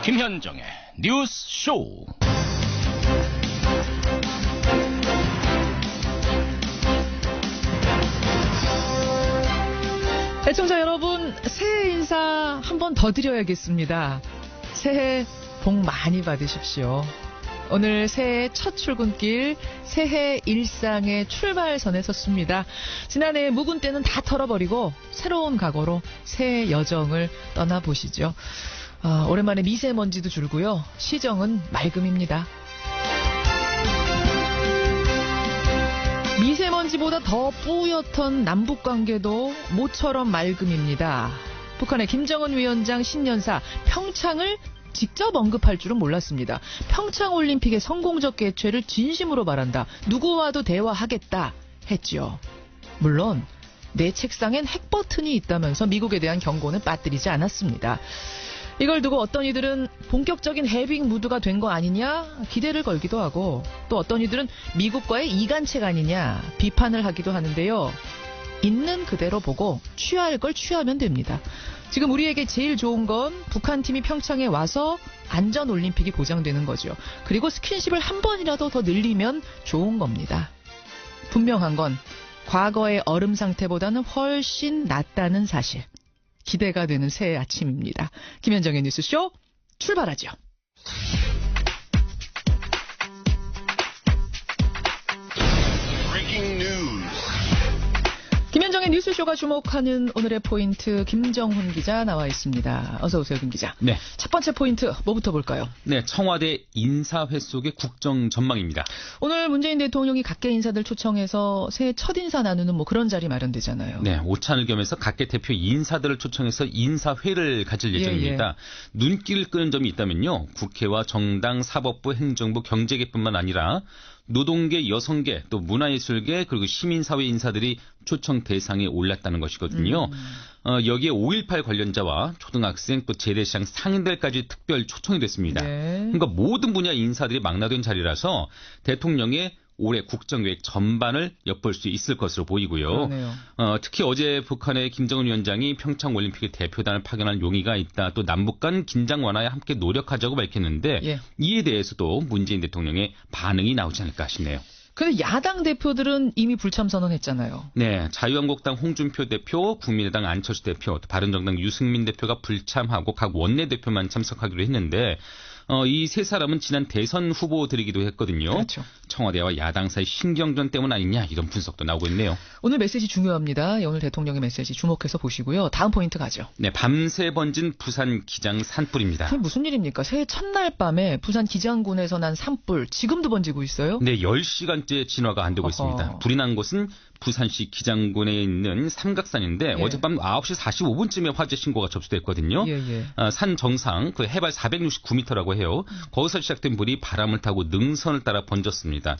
김현정의 뉴스 쇼. 애청자 여러분, 새해 인사 한 번 더 드려야겠습니다. 새해 복 많이 받으십시오. 오늘 새해 첫 출근길, 새해 일상의 출발선에 섰습니다. 지난해 묵은 때는 다 털어버리고 새로운 각오로 새해 여정을 떠나보시죠. 오랜만에 미세먼지도 줄고요. 시정은 맑음입니다. 미세먼지보다 더 뿌옇던 남북관계도 모처럼 맑음입니다. 북한의 김정은 위원장 신년사 평창을 직접 언급할 줄은 몰랐습니다. 평창올림픽의 성공적 개최를 진심으로 바란다. 누구와도 대화하겠다 했죠. 물론 내 책상엔 핵버튼이 있다면서 미국에 대한 경고는 빠뜨리지 않았습니다. 이걸 두고 어떤 이들은 본격적인 해빙 무드가 된 거 아니냐 기대를 걸기도 하고, 또 어떤 이들은 미국과의 이간책 아니냐 비판을 하기도 하는데요. 있는 그대로 보고 취할 걸 취하면 됩니다. 지금 우리에게 제일 좋은 건 북한 팀이 평창에 와서 안전올림픽이 보장되는 거죠. 그리고 스킨십을 한 번이라도 더 늘리면 좋은 겁니다. 분명한 건 과거의 얼음 상태보다는 훨씬 낫다는 사실. 기대가 되는 새해 아침입니다. 김현정의 뉴스쇼 출발하죠. 김현정의 뉴스쇼가 주목하는 오늘의 포인트, 김정훈 기자 나와 있습니다. 어서 오세요, 김 기자. 네. 첫 번째 포인트 뭐부터 볼까요? 네, 청와대 인사회 속의 국정 전망입니다. 오늘 문재인 대통령이 각계 인사들 초청해서 새해 첫 인사 나누는 그런 자리 마련되잖아요. 네, 오찬을 겸해서 각계 대표 인사들을 초청해서 인사회를 가질 예정입니다. 눈길을 끄는 점이 있다면요, 국회와 정당, 사법부, 행정부, 경제계뿐만 아니라 노동계, 여성계, 또 문화예술계, 그리고 시민사회 인사들이 초청 대상에 올랐다는 것이거든요. 여기에 5.18 관련자와 초등학생, 또 재래시장 상인들까지 특별 초청이 됐습니다. 네. 그러니까 모든 분야 인사들이 망라된 자리라서 대통령의 올해 국정계획 전반을 엿볼 수 있을 것으로 보이고요. 특히 어제 북한의 김정은 위원장이 평창올림픽의 대표단을 파견할 용의가 있다. 또 남북 간 긴장 완화에 함께 노력하자고 밝혔는데 이에 대해서도 문재인 대통령의 반응이 나오지 않을까 싶네요. 근데 야당 대표들은 이미 불참 선언했잖아요. 네, 자유한국당 홍준표 대표, 국민의당 안철수 대표, 바른정당 유승민 대표가 불참하고 각 원내대표만 참석하기로 했는데 이 세 사람은 지난 대선 후보들이기도 했거든요. 그렇죠. 청와대와 야당 사이 신경전 때문 아니냐, 이런 분석도 나오고 있네요. 오늘 메시지 중요합니다. 오늘 대통령의 메시지 주목해서 보시고요. 다음 포인트 가죠. 네, 밤새 번진 부산 기장 산불입니다. 그게 무슨 일입니까? 새해 첫날 밤에 부산 기장군에서 난 산불 지금도 번지고 있어요? 네, 10시간째 진화가 안 되고 있습니다. 불이 난 곳은 부산시 기장군에 있는 삼각산인데 어젯밤 9시 45분쯤에 화재 신고가 접수됐거든요. 산 정상, 그 해발 469m라고 해요. 거기서 시작된 불이 바람을 타고 능선을 따라 번졌습니다.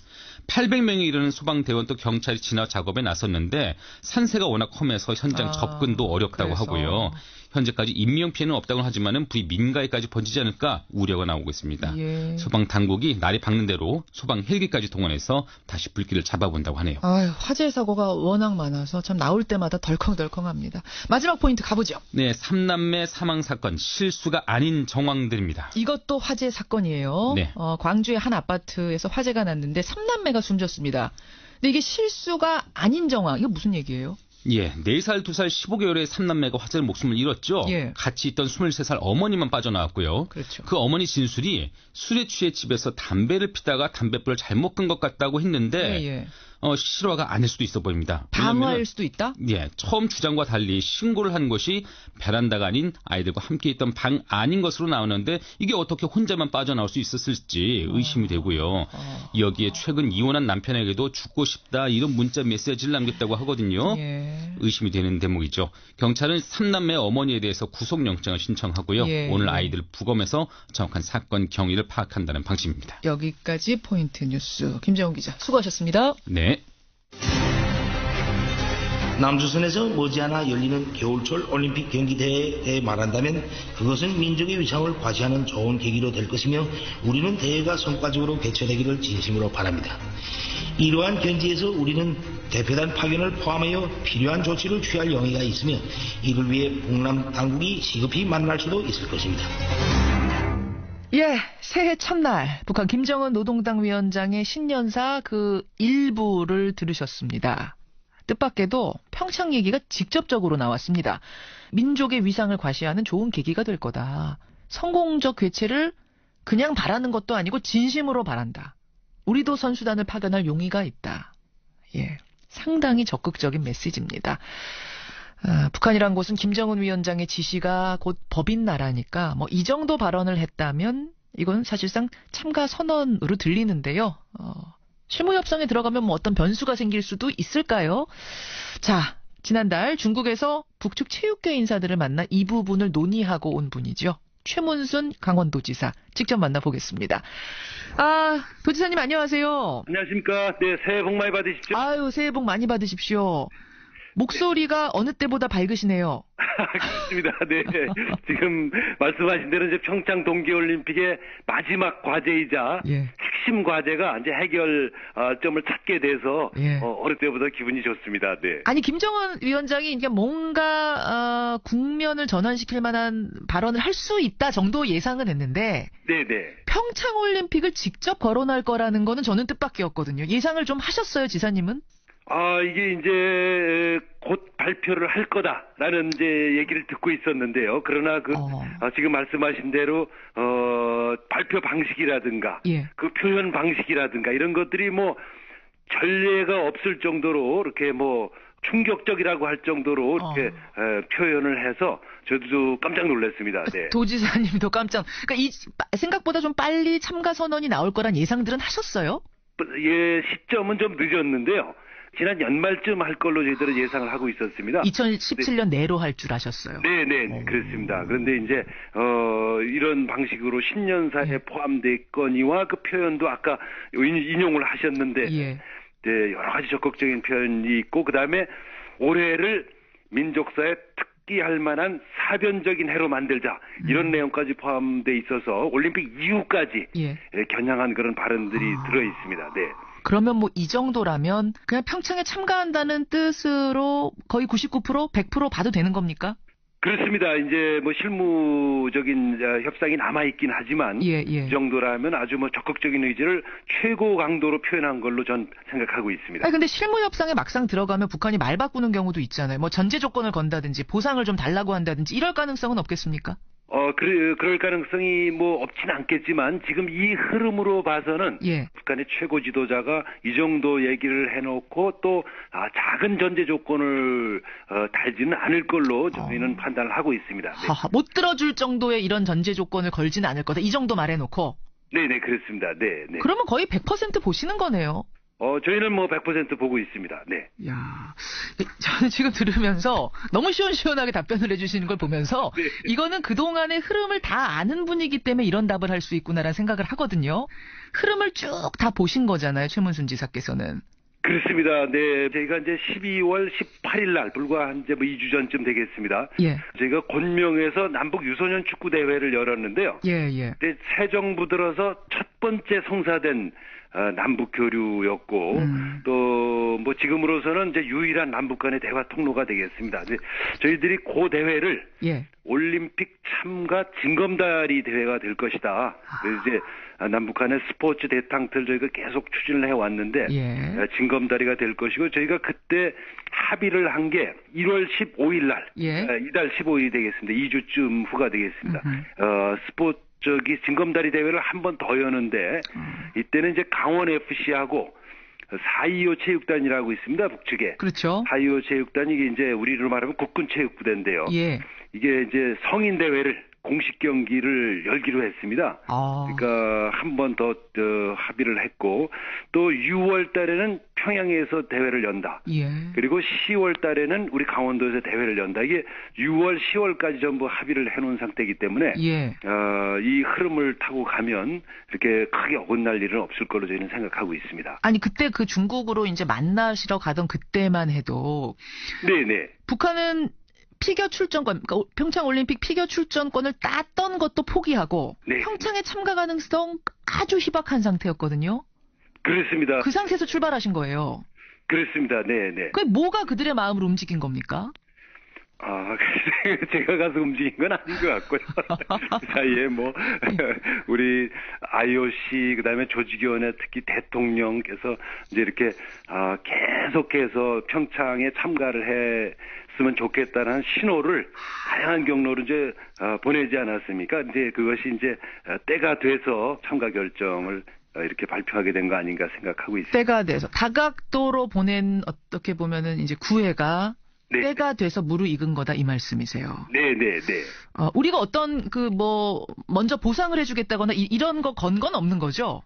800명에 이르는 소방대원 또 경찰이 진화 작업에 나섰는데 산세가 워낙 험해서 현장 접근도 어렵다고 하고요. 현재까지 인명 피해는 없다고 하지만은 불이 민가에까지 번지지 않을까 우려가 나오고 있습니다. 소방 당국이 날이 밝는 대로 소방 헬기까지 동원해서 다시 불길을 잡아본다고 하네요. 화재 사고가 워낙 많아서 참 나올 때마다 덜컹덜컹합니다. 마지막 포인트 가보죠. 네, 3남매 사망 사건, 실수가 아닌 정황들입니다. 이것도 화재 사건이에요. 네. 광주의 한 아파트에서 화재가 났는데 3남매가 숨졌습니다. 근데 이게 실수가 아닌 정황, 이거 무슨 얘기예요? 4살, 2살, 15개월의 3남매가 화재로 목숨을 잃었죠. 같이 있던 23살 어머니만 빠져나왔고요. 그렇죠. 그 어머니 진술이 술에 취해 집에서 담배를 피다가 담뱃불을 잘못 끈 것 같다고 했는데 실화가 아닐 수도 있어 보입니다. 방화일 수도 있다? 처음 주장과 달리 신고를 한 것이 베란다가 아닌 아이들과 함께 있던 방 안인 것으로 나오는데 이게 어떻게 혼자만 빠져나올 수 있었을지 의심이 되고요. 여기에 최근 이혼한 남편에게도 죽고 싶다, 이런 문자 메시지를 남겼다고 하거든요. 의심이 되는 대목이죠. 경찰은 3남매 어머니에 대해서 구속영장을 신청하고요. 오늘 아이들 부검해서 정확한 사건 경위를 파악한다는 방침입니다. 여기까지 포인트 뉴스. 김정훈 기자 수고하셨습니다. 네. 남조선에서 머지않아 열리는 겨울철 올림픽 경기대회에 대해 말한다면 그것은 민족의 위상을 과시하는 좋은 계기로 될 것이며 우리는 대회가 성과적으로 개최되기를 진심으로 바랍니다. 이러한 견지에서 우리는 대표단 파견을 포함하여 필요한 조치를 취할 용의가 있으며 이를 위해 북남 당국이 시급히 만날 수도 있을 것입니다. 예, 새해 첫날 북한 김정은 노동당 위원장의 신년사 그 일부를 들으셨습니다. 뜻밖에도 평창 얘기가 직접적으로 나왔습니다. 민족의 위상을 과시하는 좋은 계기가 될 거다. 성공적 괴체를 그냥 바라는 것도 아니고 진심으로 바란다. 우리도 선수단을 파견할 용의가 있다. 예, 상당히 적극적인 메시지입니다. 북한이란 곳은 김정은 위원장의 지시가 곧 법인 나라니까 뭐 이 정도 발언을 했다면 이건 사실상 참가 선언으로 들리는데요. 실무 협상에 들어가면 뭐 어떤 변수가 생길 수도 있을까요? 자, 지난달 중국에서 북측 체육계 인사들을 만나 이 부분을 논의하고 온 분이죠. 최문순 강원도지사 직접 만나보겠습니다. 도지사님 안녕하세요. 안녕하십니까. 네, 새해 복 많이 받으십시오. 아유, 새해 복 많이 받으십시오. 목소리가 어느 때보다 밝으시네요. 그렇습니다. 네. 지금 말씀하신 대로 이제 평창 동계올림픽의 마지막 과제이자 핵심 과제가 이제 해결점을 찾게 돼서 어느 때보다 기분이 좋습니다. 네. 아니, 김정은 위원장이 이게 뭔가 국면을 전환시킬 만한 발언을 할 수 있다 정도 예상은 했는데 네네. 평창 올림픽을 직접 거론할 거라는 거는 저는 뜻밖이었거든요. 예상을 좀 하셨어요, 지사님은? 이게 이제 곧 발표를 할 거다라는 이제 얘기를 듣고 있었는데요. 그러나 지금 말씀하신 대로 발표 방식이라든가 그 표현 방식이라든가 이런 것들이 뭐 전례가 없을 정도로 이렇게 뭐 충격적이라고 할 정도로 이렇게 표현을 해서 저도 깜짝 놀랐습니다. 네. 도지사님도 그러니까 생각보다 좀 빨리 참가 선언이 나올 거란 예상들은 하셨어요? 예, 시점은 좀 늦었는데요. 지난 연말쯤 할 걸로 저희들은 예상을 하고 있었습니다. 2017년 내로 할 줄 아셨어요? 네네, 그렇습니다. 그런데 이제, 이런 방식으로 신년사에 포함됐거니와 그 표현도 아까 인용을 하셨는데, 네, 여러 가지 적극적인 표현이 있고, 그 다음에 올해를 민족사에 특기할 만한 사변적인 해로 만들자. 이런 내용까지 포함돼 있어서 올림픽 이후까지 겨냥한 그런 발언들이 들어 있습니다. 네. 그러면 뭐 이 정도라면 그냥 평창에 참가한다는 뜻으로 거의 99%, 100% 봐도 되는 겁니까? 그렇습니다. 이제 뭐 실무적인 협상이 남아있긴 하지만 이 정도라면 아주 뭐 적극적인 의지를 최고 강도로 표현한 걸로 전 생각하고 있습니다. 근데 실무 협상에 막상 들어가면 북한이 말 바꾸는 경우도 있잖아요. 뭐 전제 조건을 건다든지 보상을 좀 달라고 한다든지 이럴 가능성은 없겠습니까? 그럴 가능성이 뭐 없진 않겠지만 지금 이 흐름으로 봐서는 북한의 최고 지도자가 이 정도 얘기를 해놓고 또 작은 전제 조건을 달지는 않을 걸로 저희는 판단을 하고 있습니다. 네. 못 들어줄 정도의 이런 전제 조건을 걸지는 않을 거다. 이 정도 말해놓고. 네네, 그렇습니다. 네. 그러면 거의 100% 보시는 거네요. 저희는 뭐 100% 보고 있습니다. 네. 야, 저는 지금 들으면서 너무 시원시원하게 답변을 해주시는 걸 보면서 이거는 그동안의 흐름을 다 아는 분이기 때문에 이런 답을 할 수 있구나라는 생각을 하거든요. 흐름을 쭉 다 보신 거잖아요, 최문순 지사께서는. 그렇습니다. 네, 저희가 이제 12월 18일 날 불과 한 이제 뭐 2주 전쯤 되겠습니다. 저희가 곤명에서 남북 유소년 축구 대회를 열었는데요. 근데 새 정부 들어서 첫 번째 성사된 남북 교류였고 또 뭐 지금으로서는 이제 유일한 남북 간의 대화 통로가 되겠습니다. 저희들이 그 대회를 올림픽 참가 징검다리 대회가 될 것이다. 그래서 이제 남북 간의 스포츠 대탕틀 저희가 계속 추진을 해왔는데 징검다리가 될 것이고 저희가 그때 합의를 한 게 1월 15일 날 이달 15일이 되겠습니다. 2주쯤 후가 되겠습니다. 징검다리 대회를 한 번 더 여는데 이때는 이제 강원 FC하고 425 체육단이라고 있습니다. 북측에. 그렇죠. 425 체육단이 이제 우리로 말하면 국군 체육부대인데요. 이게 이제 성인 대회를 공식 경기를 열기로 했습니다. 그러니까 한 번 더 합의를 했고 또 6월 달에는 평양에서 대회를 연다. 그리고 10월 달에는 우리 강원도에서 대회를 연다. 이게 6월, 10월까지 전부 합의를 해놓은 상태이기 때문에 이 흐름을 타고 가면 이렇게 크게 어긋날 일은 없을 걸로 저희는 생각하고 있습니다. 아니 그때 그 중국으로 이제 만나시러 가던 그때만 해도 북한은 피겨 출전권, 그러니까 평창 올림픽 피겨 출전권을 땄던 것도 포기하고 평창에 참가 가능성 아주 희박한 상태였거든요. 그렇습니다. 그 상태에서 출발하신 거예요. 그렇습니다. 네. 그게 뭐가 그들의 마음을 움직인 겁니까? 제가 가서 움직인 건 아닌 것 같고요. 그 사이에 우리 IOC, 그 다음에 조직위원회, 특히 대통령께서 이제 이렇게, 계속해서 평창에 참가를 했으면 좋겠다는 신호를 다양한 경로로 이제, 보내지 않았습니까? 이제 그것이 이제, 때가 돼서 참가 결정을 이렇게 발표하게 된 거 아닌가 생각하고 있습니다. 때가 돼서 다각도로 보낸 어떻게 보면은 이제 구애가 네. 때가 돼서 무르익은 거다 이 말씀이세요. 네. 우리가 어떤 먼저 보상을 해주겠다거나 이런 거 건 건 없는 거죠?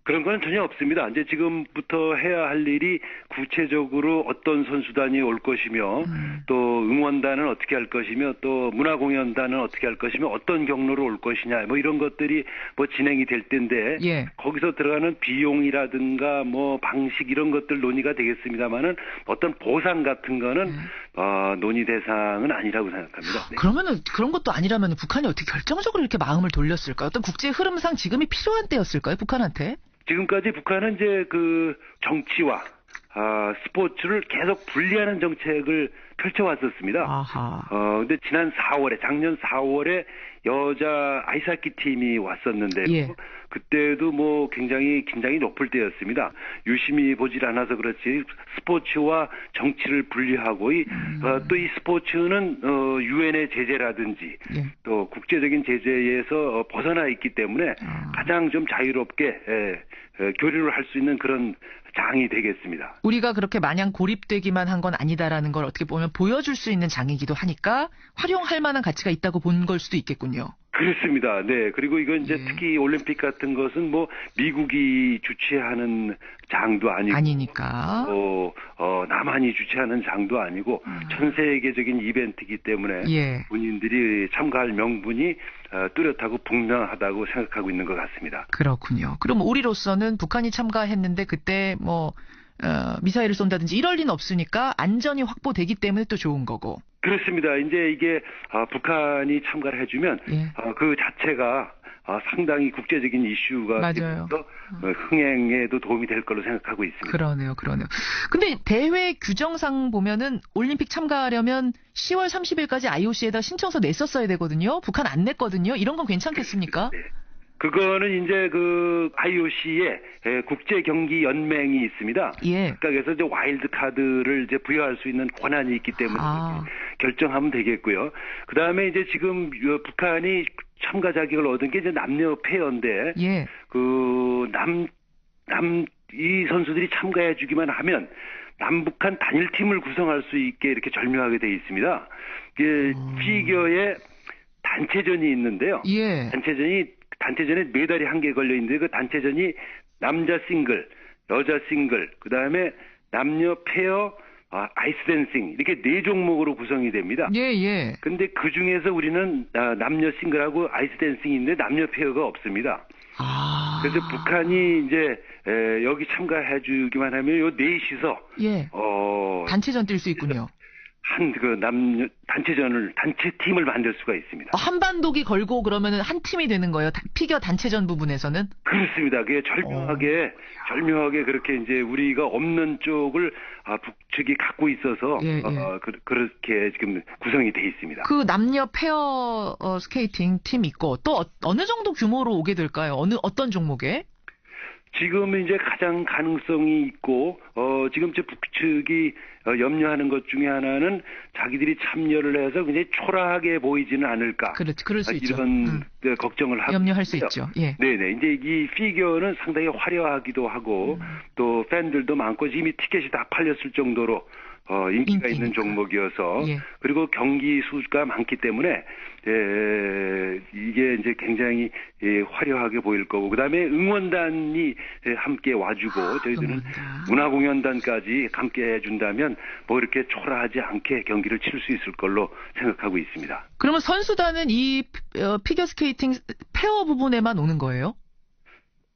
그런 건 전혀 없습니다. 이제 지금부터 해야 할 일이 구체적으로 어떤 선수단이 올 것이며 또 응원단은 어떻게 할 것이며 또 문화공연단은 어떻게 할 것이며 어떤 경로로 올 것이냐 이런 것들이 진행이 될 텐데 예. 거기서 들어가는 비용이라든가 방식 이런 것들 논의가 되겠습니다만은 어떤 보상 같은 거는 논의 대상은 아니라고 생각합니다. 네. 그러면은 그런 것도 아니라면 북한이 어떻게 결정적으로 이렇게 마음을 돌렸을까요? 어떤 국제 흐름상 지금이 필요한 때였을까요? 북한한테? 지금까지 북한은 이제 정치와 스포츠를 계속 분리하는 정책을 펼쳐왔었습니다. 근데 작년 4월에 여자 아이스하키 팀이 왔었는데 예. 그때도 굉장히 긴장이 높을 때였습니다. 유심히 보질 않아서 그렇지 스포츠와 정치를 분리하고 또 이 스포츠는 유엔의 제재라든지 예. 또 국제적인 제재에서 벗어나 있기 때문에 가장 좀 자유롭게 교류를 할 수 있는 그런 장이 되겠습니다. 우리가 그렇게 마냥 고립되기만 한 건 아니다라는 걸 어떻게 보면 보여줄 수 있는 장이기도 하니까 활용할 만한 가치가 있다고 본 걸 수도 있겠군요. 그렇습니다. 네. 그리고 이건 이제 특히 올림픽 같은 것은 미국이 주최하는 장도 아니니까. 남한이 주최하는 장도 아니고 전 세계적인 이벤트이기 때문에 예. 본인들이 참가할 명분이 뚜렷하고 분명하다고 생각하고 있는 것 같습니다. 그렇군요. 그럼 우리로서는 북한이 참가했는데 그때 미사일을 쏜다든지 이럴 리는 없으니까 안전이 확보되기 때문에 또 좋은 거고. 그렇습니다. 이제 이게 되면서 참가를 해주면 예. 그 자체가 상당히 국제적인 이슈가 되면서 흥행에도 도움이 될 걸로 생각하고 있습니다. 그러네요. 근데 대회 규정상 보면은 올림픽 참가하려면 10월 30일까지 IOC에다 신청서 냈었어야 되거든요. 북한 안 냈거든요. 이런 건 괜찮겠습니까? 네. 그거는 이제 IOC에 국제 경기 연맹이 있습니다. 예. 그래서 이제 와일드 카드를 이제 부여할 수 있는 권한이 있기 때문에 결정하면 되겠고요. 그 다음에 이제 지금 북한이 참가 자격을 얻은 게 이제 남녀 페어인데, 예. 이 선수들이 참가해 주기만 하면 남북한 단일팀을 구성할 수 있게 이렇게 절묘하게 돼 있습니다. 피겨에 단체전이 있는데요. 예. 단체전에 메달이 1개 걸려 있는데 그 단체전이 남자 싱글, 여자 싱글, 그 다음에 남녀 페어, 아이스 댄싱 이렇게 4종목으로 구성이 됩니다. 예. 근데 그 중에서 우리는 남녀 싱글하고 아이스 댄싱인데 남녀 페어가 없습니다. 그래서 북한이 이제 여기 참가해주기만 하면 요 넷이서 예. 단체전 뛸 수 있군요. 단체팀을 만들 수가 있습니다. 한반도기 걸고 그러면은 한 팀이 되는 거예요? 피겨 단체전 부분에서는? 그렇습니다. 그게 절묘하게 그렇게 이제 우리가 없는 쪽을 북측이 갖고 있어서 예. 그렇게 지금 구성이 돼 있습니다. 그 남녀 페어 스케이팅 팀 있고 또 어느 정도 규모로 오게 될까요? 어떤 종목에? 지금 이제 가장 가능성이 있고 지금 북측이 염려하는 것 중에 하나는 자기들이 참여를 해서 굉장히 초라하게 보이지는 않을까. 그렇지, 그럴 수 있죠. 이런 걱정을 하고 염려할 수 있죠. 예. 네네. 이제 이 피겨는 상당히 화려하기도 하고 또 팬들도 많고 이미 티켓이 다 팔렸을 정도로 인기가 있는 종목이어서 예. 그리고 경기 수가 많기 때문에 이게 이제 굉장히 화려하게 보일 거고 그다음에 응원단이 함께 와주고 저희들은 문화공연단까지 함께 해준다면 이렇게 초라하지 않게 경기를 칠 수 있을 걸로 생각하고 있습니다. 그러면 선수단은 이 피겨스케이팅 페어 부분에만 오는 거예요?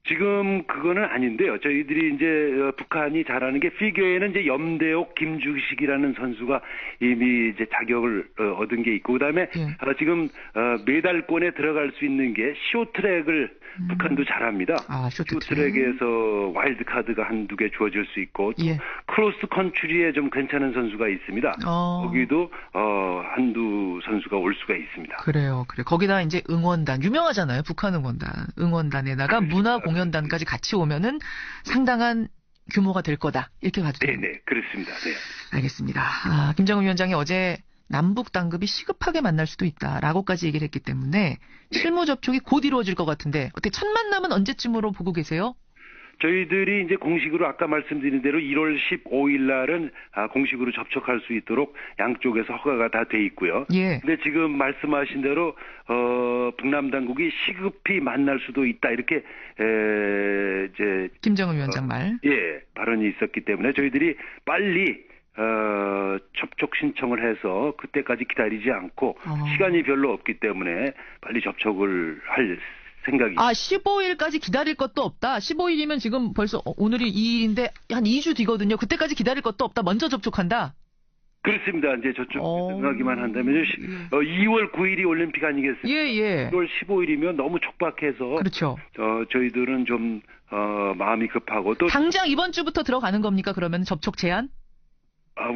지금 그거는 아닌데요. 저희들이 이제 북한이 잘하는 게 피겨에는 이제 염대옥, 김주식이라는 선수가 이미 이제 자격을 얻은 게 있고 그다음에 지금 메달권에 들어갈 수 있는게 쇼트랙을 북한도 잘합니다. 쇼트랙에서 와일드카드가 한두 개 주어질 수 있고 또 크로스 컨트리에 좀 괜찮은 선수가 있습니다. 거기도 한두 선수가 올 수가 있습니다. 그래요. 거기다 이제 응원단 유명하잖아요. 북한 응원단에다가 문화 공연단까지 같이 오면은 상당한 규모가 될 거다. 이렇게 봐도 돼요. 네, 그렇습니다. 네. 알겠습니다. 김정은 위원장이 어제 남북 당급이 시급하게 만날 수도 있다라고까지 얘기를 했기 때문에 실무 접촉이 곧 이루어질 것 같은데 어떻게 첫 만남은 언제쯤으로 보고 계세요? 저희들이 이제 공식으로 아까 말씀드린 대로 1월 15일 날은 공식으로 접촉할 수 있도록 양쪽에서 허가가 다 돼 있고요. 근데 지금 말씀하신 대로 북남 당국이 시급히 만날 수도 있다 이렇게 이제 김정은 위원장 말. 발언이 있었기 때문에 저희들이 빨리 접촉 신청을 해서 그때까지 기다리지 않고 시간이 별로 없기 때문에 빨리 접촉을 할 생각이. 15일까지 기다릴 것도 없다. 15일이면 지금 벌써 오늘이 2일인데 한 2주 뒤거든요. 그때까지 기다릴 것도 없다. 먼저 접촉한다. 그렇습니다. 이제 저쪽 생각하기만 한다면 2월 9일이 올림픽 아니겠습니까? 2월 15일이면 너무 촉박해서. 그렇죠. 저희들은 좀 마음이 급하고 또 당장 이번 주부터 들어가는 겁니까? 그러면 접촉 제한?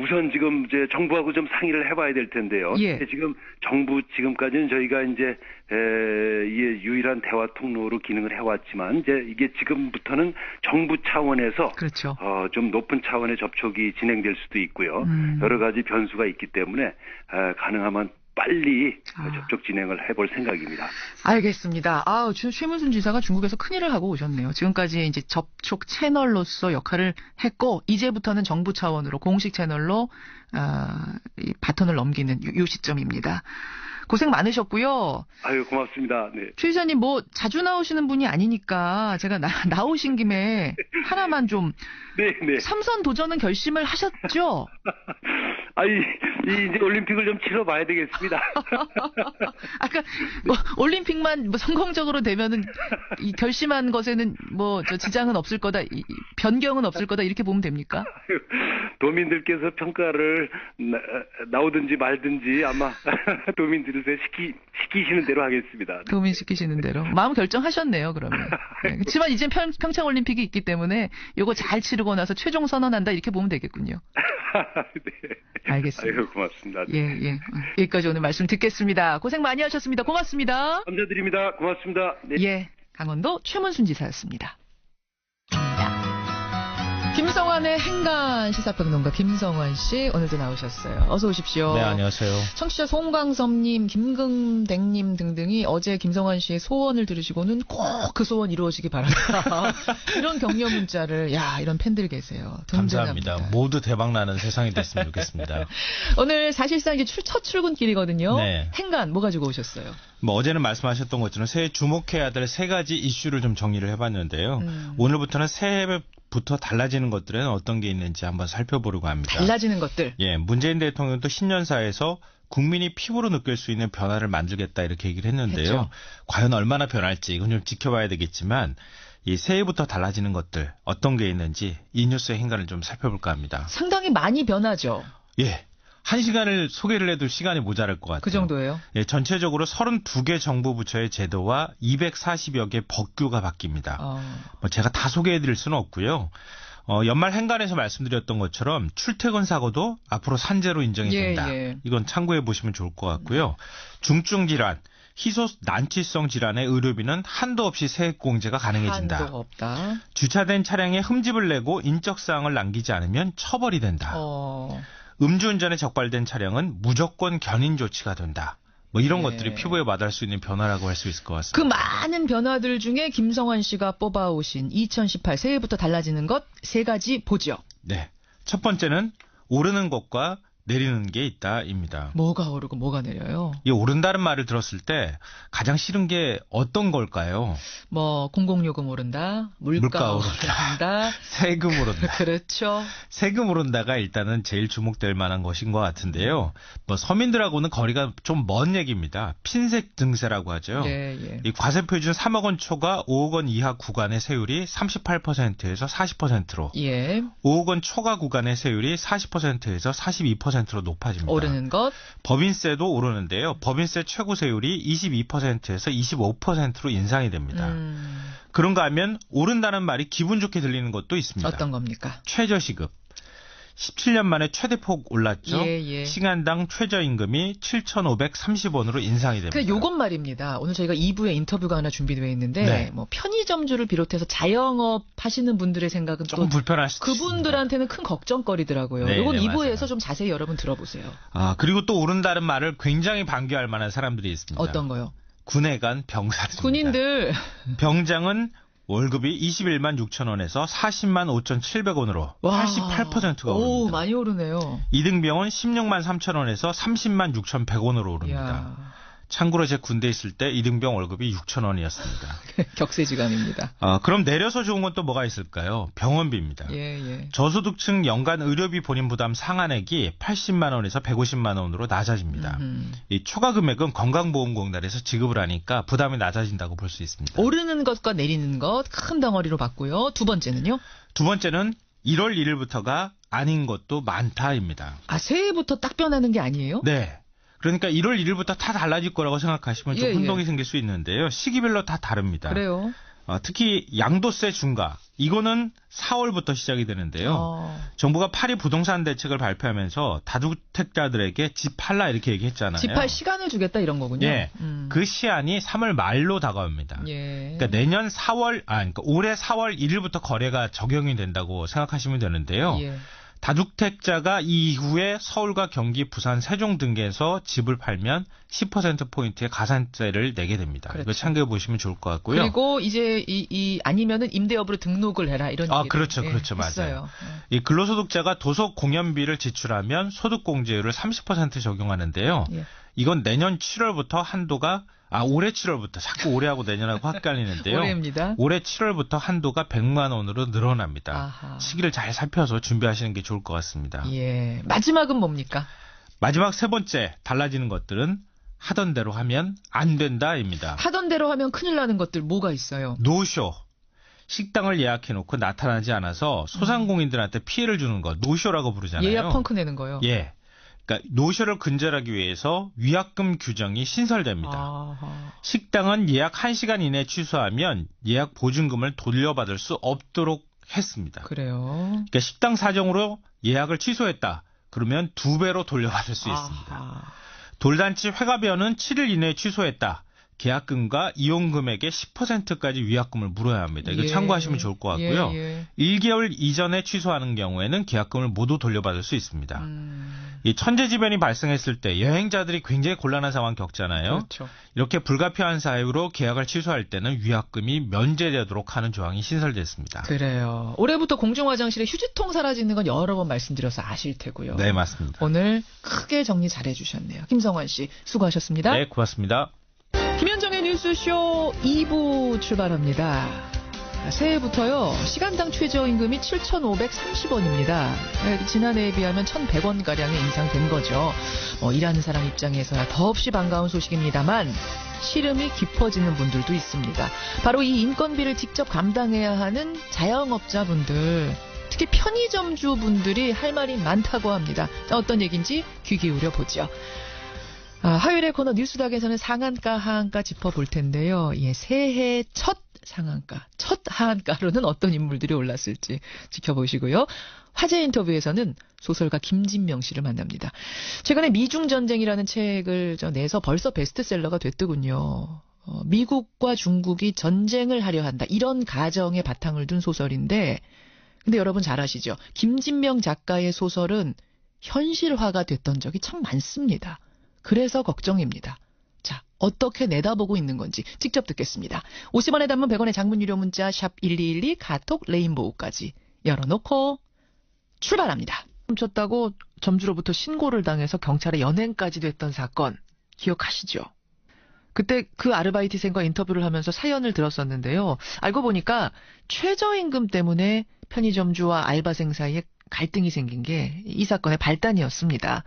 우선 지금 이제 정부하고 좀 상의를 해봐야 될 텐데요. 지금 정부 지금까지는 저희가 이제 이게 유일한 대화 통로로 기능을 해왔지만 이제 이게 지금부터는 정부 차원에서 그렇죠. 좀 높은 차원의 접촉이 진행될 수도 있고요. 여러 가지 변수가 있기 때문에 가능하면 빨리 접촉 진행을 해볼 생각입니다. 알겠습니다. 최문순 지사가 중국에서 큰일을 하고 오셨네요. 지금까지 이제 접촉 채널로서 역할을 했고 이제부터는 정부 차원으로 공식 채널로 이 바톤을 넘기는 요 시점입니다. 고생 많으셨고요. 고맙습니다. 네. 최 지사님 뭐 자주 나오시는 분이 아니니까 제가 나오신 김에 하나만 좀 삼선 도전은 결심을 하셨죠? 이제 올림픽을 좀 치러봐야 되겠습니다. 아까 올림픽만 성공적으로 되면은 이 결심한 것에는 지장은 없을 거다, 변경은 없을 거다 이렇게 보면 됩니까? 도민들께서 평가를 나오든지 말든지 아마 도민들을 시키시는 대로 하겠습니다. 도민 시키시는 대로 마음 결정하셨네요. 그러면. 그렇지만 이제 평창 올림픽이 있기 때문에 이거 잘 치르고 나서 최종 선언한다 이렇게 보면 되겠군요. 알겠습니다. 고맙습니다. 여기까지 오늘 말씀 듣겠습니다. 고생 많이 하셨습니다. 고맙습니다. 감사드립니다. 고맙습니다. 강원도 최문순 지사였습니다. 김성환의 행간 시사평론가 김성환 씨 오늘도 나오셨어요. 어서 오십시오. 네, 안녕하세요. 청취자 송광섭님, 김금댕님 등등이 어제 김성환 씨의 소원을 들으시고는 꼭 그 소원 이루어지기 바랍니다. 이런 격려 문자를 이런 팬들 계세요. 감사합니다. 모두 대박나는 세상이 됐으면 좋겠습니다. 오늘 사실상 이제 첫 출근길이거든요. 행간 뭐 가지고 오셨어요? 어제는 말씀하셨던 것처럼 새해 주목해야 될 3가지 이슈를 좀 정리를 해봤는데요. 오늘부터는 새해부터 달라지는 것들은 어떤 게 있는지 한번 살펴보려고 합니다. 달라지는 것들? 문재인 대통령도 신년사에서 국민이 피부로 느낄 수 있는 변화를 만들겠다 이렇게 얘기를 했는데요. 과연 얼마나 변할지 이건 좀 지켜봐야 되겠지만 이 새해부터 달라지는 것들 어떤 게 있는지 이 뉴스의 행간을 좀 살펴볼까 합니다. 상당히 많이 변하죠. 1시간을 소개를 해도 시간이 모자랄 것 같아요. 그 정도예요? 전체적으로 32개 정부 부처의 제도와 240여 개 법규가 바뀝니다. 제가 다 소개해드릴 수는 없고요. 연말 행간에서 말씀드렸던 것처럼 출퇴근 사고도 앞으로 산재로 인정이 된다. 이건 참고해 보시면 좋을 것 같고요. 중증 질환, 희소 난치성 질환의 의료비는 한도 없이 세액 공제가 가능해진다. 한도 없다. 주차된 차량에 흠집을 내고 인적사항을 남기지 않으면 처벌이 된다. 음주운전에 적발된 차량은 무조건 견인 조치가 된다. 이런 것들이 피부에 와닿을 수 있는 변화라고 할 수 있을 것 같습니다. 그 많은 변화들 중에 김성환 씨가 뽑아오신 2018 새해부터 달라지는 것 3가지 보죠. 첫 번째는 오르는 것과 내리는 게 있다입니다. 뭐가 오르고 뭐가 내려요? 이 오른다는 말을 들었을 때 가장 싫은 게 어떤 걸까요? 뭐 공공요금 오른다, 물가 오른다, 세금 오른다. 그렇죠. 세금 오른다가 일단은 제일 주목될 만한 것인 것 같은데요. 뭐 서민들하고는 거리가 좀 먼 얘기입니다. 핀셋 증세라고 하죠. 예. 이 과세 표준 3억 원 초과 5억 원 이하 구간의 세율이 38%에서 40%로, 예. 5억 원 초과 구간의 세율이 40%에서 42%로 높아집니다. 오르는 것. 법인세도 오르는데요. 법인세 최고 세율이 22%에서 25%로 인상이 됩니다. 그런가 하면 오른다는 말이 기분 좋게 들리는 것도 있습니다. 어떤 겁니까? 최저시급. 17년 만에 최대폭 올랐죠. 예. 시간당 최저임금이 7,530원으로 인상이 됩니다. 요건 말입니다. 오늘 저희가 2부에 인터뷰가 하나 준비되어 있는데 네. 뭐 편의점주를 비롯해서 자영업 하시는 분들의 생각은 조금 불편할 수도 그분들한테는 큰 걱정거리더라고요. 네, 요건 네, 2부에서 맞아요. 좀 자세히 여러분 들어보세요. 그리고 또 오른다는 말을 굉장히 반겨할 만한 사람들이 있습니다. 어떤 거요? 군에 간 병사들입니다. 군인들. 병장은 월급이 21만 6천 원에서 40만 5,700원으로 88%가 오릅니다. 오, 많이 오르네요. 이등병은 16만 3천 원에서 30만 6,100원으로 오릅니다. 이야. 참고로 제 군대 있을 때 이등병 월급이 6천 원이었습니다. 격세지감입니다. 그럼 내려서 좋은 건 또 뭐가 있을까요? 병원비입니다. 예. 저소득층 연간 의료비 본인 부담 상한액이 80만 원에서 150만 원으로 낮아집니다. 이 초과 금액은 건강보험공단에서 지급을 하니까 부담이 낮아진다고 볼 수 있습니다. 오르는 것과 내리는 것 큰 덩어리로 봤고요. 두 번째는요? 두 번째는 1월 1일부터가 아닌 것도 많다입니다. 새해부터 딱 변하는 게 아니에요? 네. 그러니까 1월 1일부터 다 달라질 거라고 생각하시면 좀 혼동이 생길 수 있는데요. 시기별로 다 다릅니다. 그래요? 특히 양도세 중과 이거는 4월부터 시작이 되는데요. 정부가 파리 부동산 대책을 발표하면서 다주택자들에게 집 팔라 이렇게 얘기했잖아요. 집 팔 시간을 주겠다 이런 거군요. 예. 그 시한이 3월 말로 다가옵니다. 예. 그러니까 내년 4월 그러니까 올해 4월 1일부터 거래가 적용이 된다고 생각하시면 되는데요. 예. 다주택자가 이후에 서울과 경기, 부산, 세종 등에서 집을 팔면 10%포인트의 가산세를 내게 됩니다. 그렇죠. 이거 참고해 보시면 좋을 것 같고요. 그리고 이제 아니면은 임대업으로 등록을 해라 이런 얘기도 그렇죠. 맞아요. 이 근로소득자가 도서 공연비를 지출하면 소득공제율을 30% 적용하는데요. 예. 이건 내년 7월부터 한도가 올해 7월부터 자꾸 올해하고 내년하고 헷갈리는데요. 올해입니다. 올해 7월부터 한도가 100만 원으로 늘어납니다. 아하. 시기를 잘 살펴서 준비하시는 게 좋을 것 같습니다. 예. 마지막은 뭡니까? 마지막 세 번째 달라지는 것들은 하던 대로 하면 안 된다입니다. 하던 대로 하면 큰일 나는 것들 뭐가 있어요? 노쇼. 식당을 예약해놓고 나타나지 않아서 소상공인들한테 피해를 주는 것. 노쇼라고 부르잖아요. 예약 펑크 내는 거요? 예. 그러니까 노쇼를 근절하기 위해서 위약금 규정이 신설됩니다. 아하. 식당은 예약 1시간 이내 취소하면 예약 보증금을 돌려받을 수 없도록 했습니다. 그래요? 그러니까 식당 사정으로 예약을 취소했다. 그러면 2배로 돌려받을 수 있습니다. 아하. 돌잔치 회가변은 7일 이내에 취소했다. 계약금과 이용금액의 10%까지 위약금을 물어야 합니다. 이거 참고하시면 좋을 것 같고요. 1개월 이전에 취소하는 경우에는 계약금을 모두 돌려받을 수 있습니다. 이 천재지변이 발생했을 때 여행자들이 굉장히 곤란한 상황 겪잖아요. 그렇죠. 이렇게 불가피한 사유로 계약을 취소할 때는 위약금이 면제되도록 하는 조항이 신설됐습니다. 그래요. 올해부터 공중화장실에 휴지통 사라지는 건 여러 번 말씀드려서 아실 테고요. 네, 맞습니다. 오늘 크게 정리 잘해 주셨네요. 김성환 씨 수고하셨습니다. 네, 고맙습니다. 김현정의 뉴스쇼 2부 출발합니다. 새해부터요, 시간당 최저임금이 7,530원입니다. 지난해에 비하면 1,100원가량의 인상된 거죠. 일하는 사람 입장에서야 더없이 반가운 소식입니다만, 시름이 깊어지는 분들도 있습니다. 바로 이 인건비를 직접 감당해야 하는 자영업자분들, 특히 편의점주 분들이 할 말이 많다고 합니다. 어떤 얘기인지 귀 기울여 보죠. 화요일의 코너 뉴스닥에서는 상한가, 하한가 짚어볼 텐데요. 새해 첫 상한가, 첫 하한가로는 어떤 인물들이 올랐을지 지켜보시고요. 화제 인터뷰에서는 소설가 김진명 씨를 만납니다. 최근에 미중전쟁이라는 책을 내서 벌써 베스트셀러가 됐더군요. 미국과 중국이 전쟁을 하려 한다. 이런 가정에 바탕을 둔 소설인데, 근데 여러분 잘 아시죠? 김진명 작가의 소설은 현실화가 됐던 적이 참 많습니다. 그래서 걱정입니다. 자, 어떻게 내다보고 있는 건지 직접 듣겠습니다. 50원에 담은 100원의 장문 유료 문자 샵 1212 카톡 레인보우까지 열어놓고 출발합니다. 훔쳤다고 점주로부터 신고를 당해서 경찰에 연행까지 됐던 사건 기억하시죠? 그때 그 아르바이트생과 인터뷰를 하면서 사연을 들었었는데요. 알고 보니까 최저임금 때문에 편의점주와 알바생 사이에 갈등이 생긴 게 이 사건의 발단이었습니다.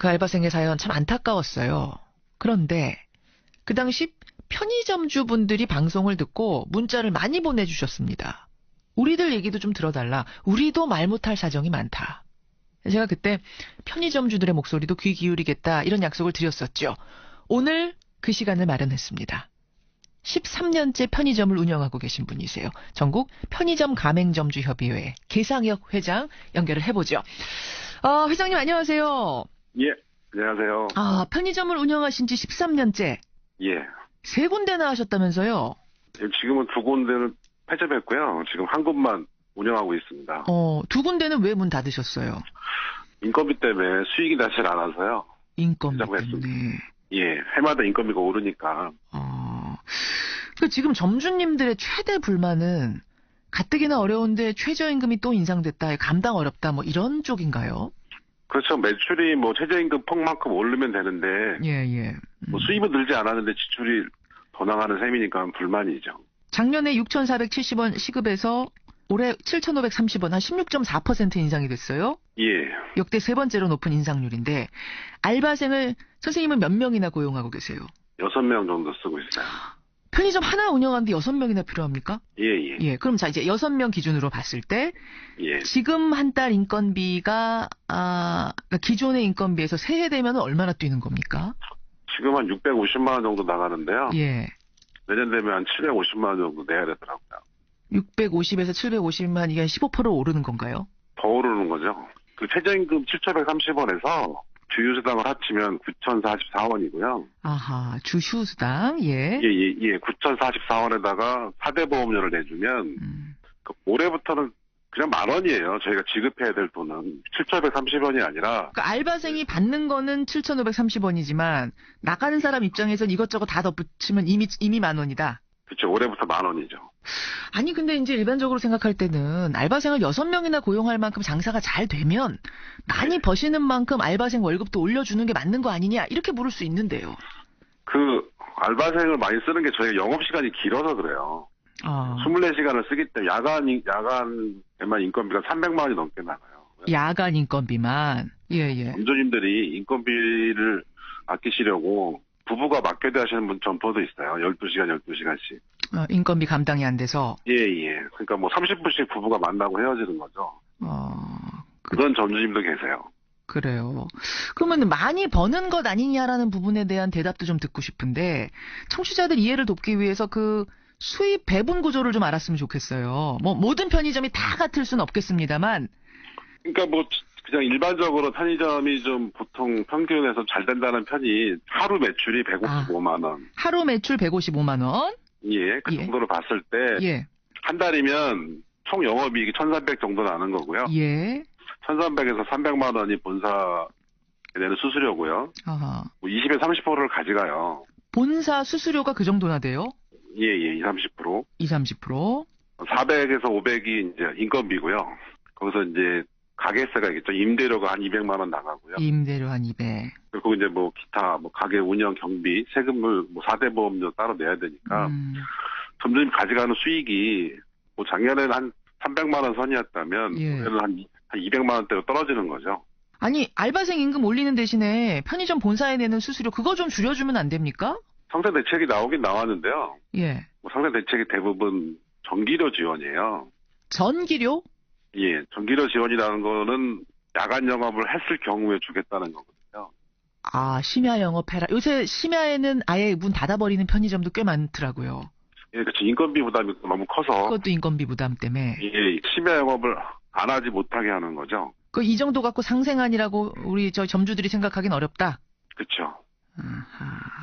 그 알바생의 사연 참 안타까웠어요. 그런데 그 당시 편의점주분들이 방송을 듣고 문자를 많이 보내주셨습니다. 우리들 얘기도 좀 들어달라. 우리도 말 못할 사정이 많다. 제가 그때 편의점주들의 목소리도 귀 기울이겠다 이런 약속을 드렸었죠. 오늘 그 시간을 마련했습니다. 13년째 편의점을 운영하고 계신 분이세요. 전국 편의점 가맹점주 협의회 계상혁 회장 연결을 해보죠. 회장님 안녕하세요. 예, 안녕하세요. 편의점을 운영하신 지 13년째. 예. 3군데나 하셨다면서요? 지금은 2군데는 폐점했고요. 지금 한 곳만 운영하고 있습니다. 2군데는 왜 문 닫으셨어요? 인건비 때문에 수익이 나질 않아서요. 인건비 때문에. 예, 해마다 인건비가 오르니까. 지금 점주님들의 최대 불만은 가뜩이나 어려운데 최저임금이 또 인상됐다, 감당 어렵다, 뭐 이런 쪽인가요? 그렇죠. 매출이 뭐 최저임금 폭만큼 오르면 되는데. 예. 뭐 수입은 늘지 않았는데 지출이 더 나가는 셈이니까 불만이죠. 작년에 6,470원 시급에서 올해 7,530원, 한 16.4% 인상이 됐어요. 예. 역대 3번째로 높은 인상률인데 알바생을 선생님은 몇 명이나 고용하고 계세요? 6명 정도 쓰고 있어요. 편의점 하나 운영하는데 6명이나 필요합니까? 예. 그럼 자 이제 6명 기준으로 봤을 때 예. 지금 한 달 인건비가 그러니까 기존의 인건비에서 세해되면 얼마나 뛰는 겁니까? 지금 한 650만 원 정도 나가는데요. 예. 내년 되면 한 750만 원 정도 내야 되더라고요. 650에서 750만 이게 한 15% 오르는 건가요? 더 오르는 거죠. 그 최저임금 7,130원에서 주휴수당을 합치면 9,044원이고요. 아하, 주휴수당, 예. 예. 9,044원에다가 4대 보험료를 내주면, 올해부터는 그냥 10,000원이에요. 저희가 지급해야 될 돈은. 7,130원이 아니라. 그러니까 알바생이 받는 거는 7,530원이지만, 나가는 사람 입장에서는 이것저것 다 덧붙이면 이미 10,000원이다. 그렇죠. 올해부터 10,000원이죠. 아니 근데 이제 일반적으로 생각할 때는 알바생을 6명이나 고용할 만큼 장사가 잘 되면 많이 버시는 만큼 알바생 월급도 올려주는 게 맞는 거 아니냐 이렇게 물을 수 있는데요. 그 알바생을 많이 쓰는 게 저희가 영업시간이 길어서 그래요. 24시간을 쓰기 때문에 야간에만 인건비가 300만 원이 넘게 나가요. 야간 인건비만? 예. 점주님들이 인건비를 아끼시려고 부부가 맞교대 하시는 분 점포도 있어요. 12시간씩. 인건비 감당이 안 돼서? 예. 그러니까 뭐 30분씩 부부가 만나고 헤어지는 거죠. 그런 점주님도 계세요. 그래요. 그러면 많이 버는 것 아니냐라는 부분에 대한 대답도 좀 듣고 싶은데 청취자들 이해를 돕기 위해서 그 수입 배분 구조를 좀 알았으면 좋겠어요. 뭐 모든 편의점이 다 같을 수는 없겠습니다만. 그러니까 뭐 그냥 일반적으로 편의점이 좀 보통 평균에서 잘 된다는 편이 하루 매출이 155만 원. 하루 매출 155만 원? 예, 그 정도로 봤을 때 한 달이면 총 영업이익이 1,300 정도 나는 거고요. 예. 1,300에서 300만 원이 본사에 내는 수수료고요. 아하. 뭐 20에서 30%를 가져가요. 본사 수수료가 그 정도나 돼요? 예, 20-30%. 20-30%. 400에서 500이 이제 인건비고요. 거기서 이제 가게세가 있겠죠. 임대료가 한 200만 원 나가고요. 임대료 한 200. 그리고 이제 뭐 기타 뭐 가게 운영 경비, 세금을 뭐 4대 보험료 따로 내야 되니까 점주님 가져가는 수익이 뭐 작년에는 한 300만 원 선이었다면 올해는 한 200만 원대로 떨어지는 거죠. 아니 알바생 임금 올리는 대신에 편의점 본사에 내는 수수료 그거 좀 줄여주면 안 됩니까? 상세 대책이 나오긴 나왔는데요. 예. 뭐 상세 대책이 대부분 전기료 지원이에요. 전기료? 예, 전기료 지원이라는 거는 야간 영업을 했을 경우에 주겠다는 거거든요. 심야 영업해라. 요새 심야에는 아예 문 닫아버리는 편의점도 꽤 많더라고요. 예, 그렇죠. 인건비 부담이 너무 커서. 그것도 인건비 부담 때문에. 예, 심야 영업을 안 하지 못하게 하는 거죠. 이 정도 갖고 상생안이라고 우리 저 점주들이 생각하기는 어렵다. 그렇죠.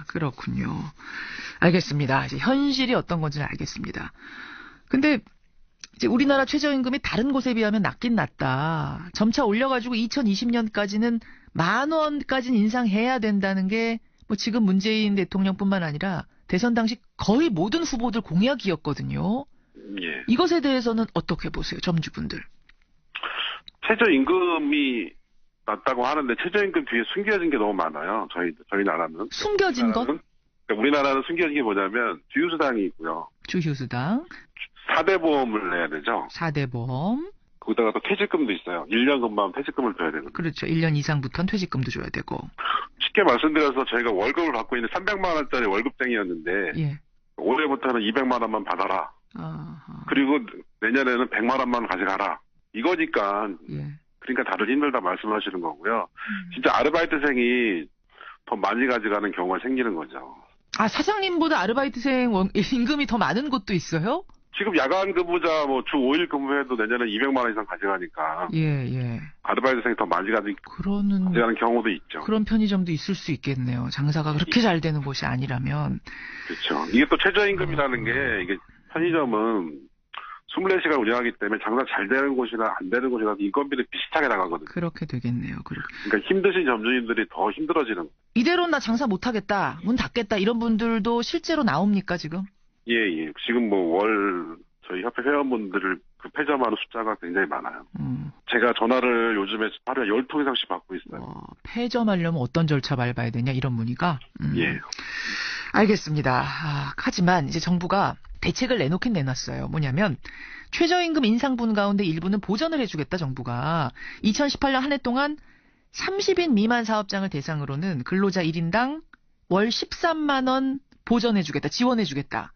그렇군요. 알겠습니다. 이제 현실이 어떤 건지는 알겠습니다. 근데 이제 우리나라 최저임금이 다른 곳에 비하면 낮긴 낮다. 점차 올려가지고 2020년까지는 10,000원까지는 인상해야 된다는 게 뭐 지금 문재인 대통령뿐만 아니라 대선 당시 거의 모든 후보들 공약이었거든요. 예. 이것에 대해서는 어떻게 보세요, 점주분들? 최저임금이 낮다고 하는데 최저임금 뒤에 숨겨진 게 너무 많아요. 저희 나라는. 숨겨진 것? 그러니까 우리나라는 숨겨진 게 뭐냐면 주휴수당이 있고요. 주휴수당. 4대 보험을 내야 되죠. 4대 보험. 거기다가 또 퇴직금도 있어요. 1년 근무하면 퇴직금을 줘야 되거든요. 그렇죠. 1년 이상부터는 퇴직금도 줘야 되고. 쉽게 말씀드려서 저희가 월급을 받고 있는 300만 원짜리 월급쟁이였는데 예. 올해부터는 200만 원만 받아라. 아하. 그리고 내년에는 100만 원만 가져가라. 이거니까. 예. 그러니까 다들 힘들다 말씀하시는 거고요. 진짜 아르바이트생이 더 많이 가져가는 경우가 생기는 거죠. 아, 사장님보다 아르바이트생 임금이 더 많은 곳도 있어요? 지금 야간 근무자 주 5일 근무해도 내년에 200만 원 이상 가져가니까. 예. 아르바이트생이 더 많이 가져가는 경우도 있죠. 그런 편의점도 있을 수 있겠네요. 장사가 그렇게 잘 되는 곳이 아니라면. 그렇죠. 이게 또 최저임금이라는 게 이게 편의점은 24시간 운영하기 때문에 장사 잘 되는 곳이나 안 되는 곳이나 인건비는 비슷하게 나가거든요. 그렇게 되겠네요. 그러니까 힘드신 점주님들이 더 힘들어지는 거예요. 이대로 나 장사 못하겠다, 문 닫겠다 이런 분들도 실제로 나옵니까 지금? 예. 지금 저희 협회 회원분들을 폐점하는 숫자가 굉장히 많아요. 제가 전화를 요즘에 하루에 10통 이상씩 받고 있어요. 폐점하려면 어떤 절차 밟아야 되냐 이런 문의가? 예. 알겠습니다. 하지만 이제 정부가 대책을 내놓긴 내놨어요. 뭐냐면 최저임금 인상분 가운데 일부는 보전을 해주겠다 정부가. 2018년 한 해 동안 30인 미만 사업장을 대상으로는 근로자 1인당 월 13만 원 보전해주겠다, 지원해주겠다.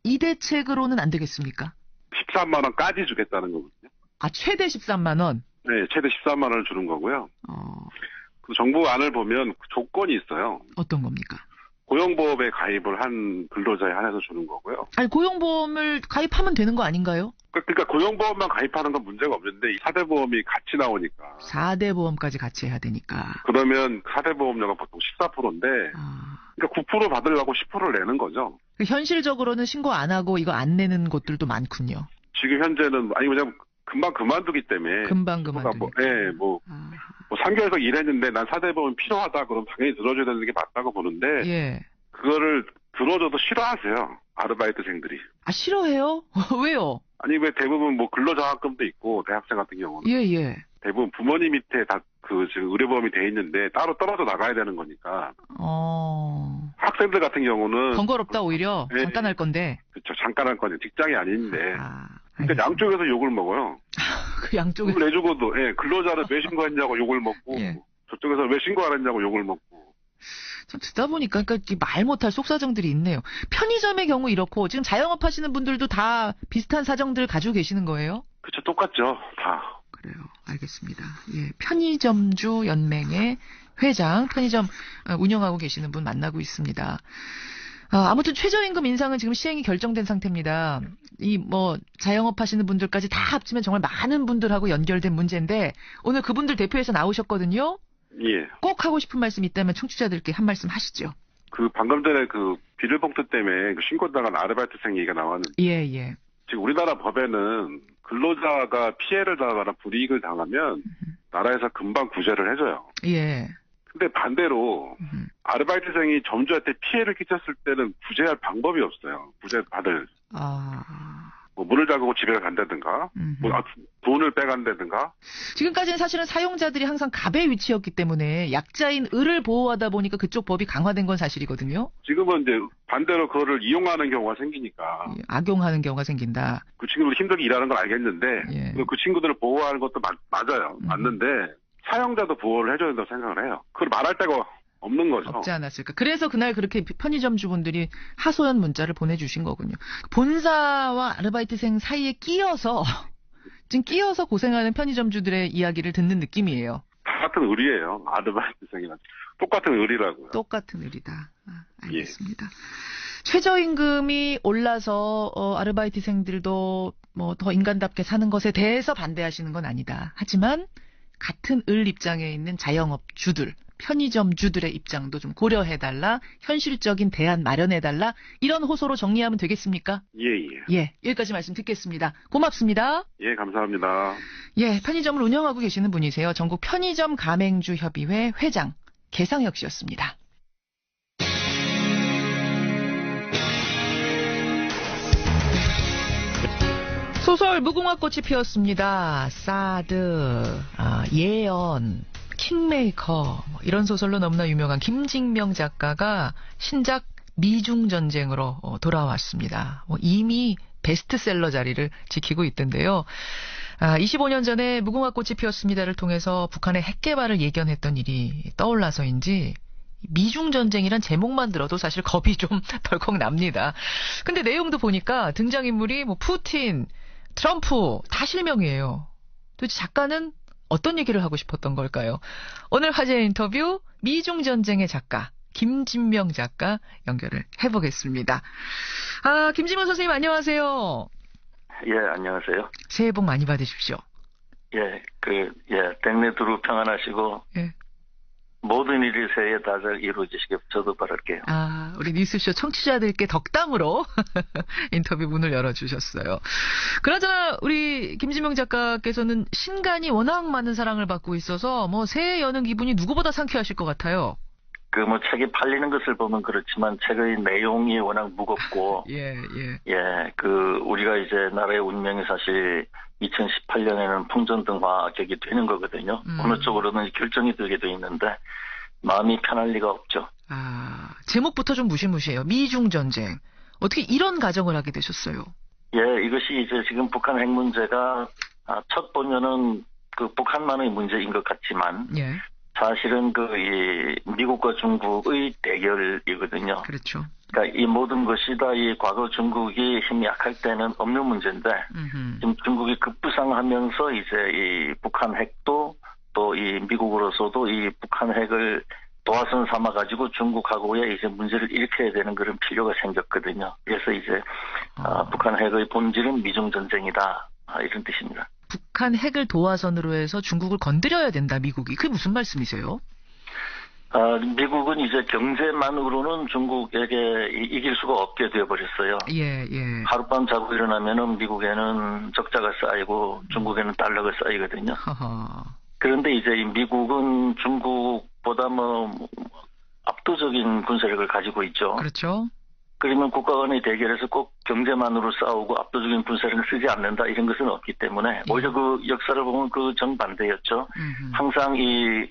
이 대책으로는 안 되겠습니까? 13만 원까지 주겠다는 거거든요. 최대 13만 원? 네, 최대 13만 원을 주는 거고요. 그 정부 안을 보면 조건이 있어요. 어떤 겁니까? 고용보험에 가입을 한 근로자에 한해서 주는 거고요. 아니, 고용보험을 가입하면 되는 거 아닌가요? 그러니까 고용보험만 가입하는 건 문제가 없는데 이 4대 보험이 같이 나오니까. 4대 보험까지 같이 해야 되니까. 그러면 4대 보험료가 보통 14%인데 그러니까 9% 받으려고 10%를 내는 거죠. 현실적으로는 신고 안 하고 이거 안 내는 곳들도 많군요. 지금 현재는 그냥 금방 그만두기 때문에. 금방 그만두기. 3개월에서 일했는데 난 4대 보험 필요하다 그럼 당연히 들어줘야 되는 게 맞다고 보는데. 예. 그거를 들어줘도 싫어하세요. 아르바이트생들이. 싫어해요? 왜요? 아니 왜 대부분 근로장학금도 있고 대학생 같은 경우는. 예. 대부분 부모님 밑에 다 지금 의료보험이 돼 있는데 따로 떨어져 나가야 되는 거니까. 학생들 같은 경우는 번거롭다 오히려. 네. 잠깐 할 건데. 그렇죠. 잠깐 할 건데 직장이 아닌데. 그러니까 양쪽에서 욕을 먹어요. 그 양쪽에. 욕을 내주고도 근로자를 왜 신고했냐고 욕을 먹고 저쪽에서 왜 신고 안 했냐고 욕을 먹고. 참 듣다 보니까 말 못할 속사정들이 있네요. 편의점의 경우 이렇고 지금 자영업 하시는 분들도 다 비슷한 사정들 가지고 계시는 거예요? 그렇죠. 똑같죠. 다. 그래요. 알겠습니다. 예, 편의점주 연맹의 회장, 편의점 운영하고 계시는 분 만나고 있습니다. 아무튼 최저임금 인상은 지금 시행이 결정된 상태입니다. 자영업 하시는 분들까지 다 합치면 정말 많은 분들하고 연결된 문제인데 오늘 그분들 대표해서 나오셨거든요. 예. 꼭 하고 싶은 말씀 있다면 청취자들께 한 말씀 하시죠. 방금 전에 비닐봉투 때문에 신고당한 아르바이트생 얘기가 나왔는데. 예. 지금 우리나라 법에는 근로자가 피해를 당하거나 불이익을 당하면 나라에서 금방 구제를 해줘요. 예. 근데 반대로 아르바이트생이 점주한테 피해를 끼쳤을 때는 구제할 방법이 없어요. 구제받을. 문을 잠그고 집에 간다든가, 돈을 빼간다든가. 지금까지는 사실은 사용자들이 항상 갑의 위치였기 때문에 약자인 을을 보호하다 보니까 그쪽 법이 강화된 건 사실이거든요. 지금은 이제 반대로 그거를 이용하는 경우가 생기니까. 악용하는 경우가 생긴다. 그 친구들 힘들게 일하는 걸 알겠는데, 그 친구들을 보호하는 것도 맞아요. 맞는데, 사용자도 보호를 해줘야 된다고 생각을 해요. 그걸 말할 데가 없는 거죠. 없지 않았을까. 그래서 그날 그렇게 편의점 주분들이 하소연 문자를 보내주신 거군요. 본사와 아르바이트생 사이에 끼어서 고생하는 편의점주들의 이야기를 듣는 느낌이에요. 다 같은 의리예요. 아르바이트생이랑 똑같은 의리라고요. 똑같은 의리다. 알겠습니다. 최저임금이 올라서 아르바이트생들도 더 인간답게 사는 것에 대해서 반대하시는 건 아니다. 하지만 같은 을 입장에 있는 자영업주들, 편의점주들의 입장도 좀 고려해달라, 현실적인 대안 마련해달라, 이런 호소로 정리하면 되겠습니까? 예, 여기까지 말씀 듣겠습니다. 고맙습니다. 예, 감사합니다. 예, 편의점을 운영하고 계시는 분이세요. 전국 편의점 가맹주 협의회 회장 개상혁 씨였습니다. 소설 무궁화꽃이 피었습니다. 사드, 예언, 킹메이커 이런 소설로 너무나 유명한 김직명 작가가 신작 미중전쟁으로 돌아왔습니다. 이미 베스트셀러 자리를 지키고 있던데요. 25년 전에 무궁화 꽃이 피었습니다를 통해서 북한의 핵개발을 예견했던 일이 떠올라서인지 미중전쟁이란 제목만 들어도 사실 겁이 좀 덜컥 납니다. 근데 내용도 보니까 등장인물이 푸틴, 트럼프 다 실명이에요. 도대체 작가는 어떤 얘기를 하고 싶었던 걸까요? 오늘 화제 인터뷰 미중전쟁의 작가 김직명 작가 연결을 해보겠습니다. 김직명 선생님 안녕하세요. 예, 안녕하세요. 새해 복 많이 받으십시오. 백내 두루 평안하시고, 예. 모든 일이 새해 다 잘 이루어지시길 저도 바랄게요. 우리 뉴스쇼 청취자들께 덕담으로 인터뷰 문을 열어주셨어요. 그나저나 우리 김직명 작가께서는 신간이 워낙 많은 사랑을 받고 있어서 새해 여는 기분이 누구보다 상쾌하실 것 같아요. 책이 팔리는 것을 보면 그렇지만 책의 내용이 워낙 무겁고, 우리가 이제 나라의 운명이 사실 2018년에는 풍전등화격이 되는 거거든요. 어느 쪽으로는 결정이 되게 돼 있는데 마음이 편할 리가 없죠. 제목부터 좀 무시무시해요. 미중전쟁. 어떻게 이런 가정을 하게 되셨어요? 이것이 이제 지금 북한 핵 문제가 첫 보면은 북한만의 문제인 것 같지만, 사실은 이 미국과 중국의 대결이거든요. 그렇죠. 그러니까 이 모든 것이 다 이 과거 중국이 힘이 약할 때는 없는 문제인데, 지금 중국이 급부상하면서 이제 이 북한 핵도 또 이 미국으로서도 이 북한 핵을 도화선 삼아가지고 중국하고의 이제 문제를 일으켜야 되는 그런 필요가 생겼거든요. 그래서 이제 북한 핵의 본질은 미중전쟁이다. 이런 뜻입니다. 북한 핵을 도화선으로 해서 중국을 건드려야 된다, 미국이. 그게 무슨 말씀이세요? 미국은 이제 경제만으로는 중국에게 이길 수가 없게 되어버렸어요. 하룻밤 자고 일어나면은 미국에는 적자가 쌓이고 중국에는 달러가 쌓이거든요. 그런데 이제 미국은 중국보다 압도적인 군사력을 가지고 있죠. 그렇죠. 그러면 국가 간의 대결에서 꼭 경제만으로 싸우고 압도적인 군사력을 쓰지 않는다 이런 것은 없기 때문에 오히려 그 역사를 보면 그 정반대였죠. 항상 이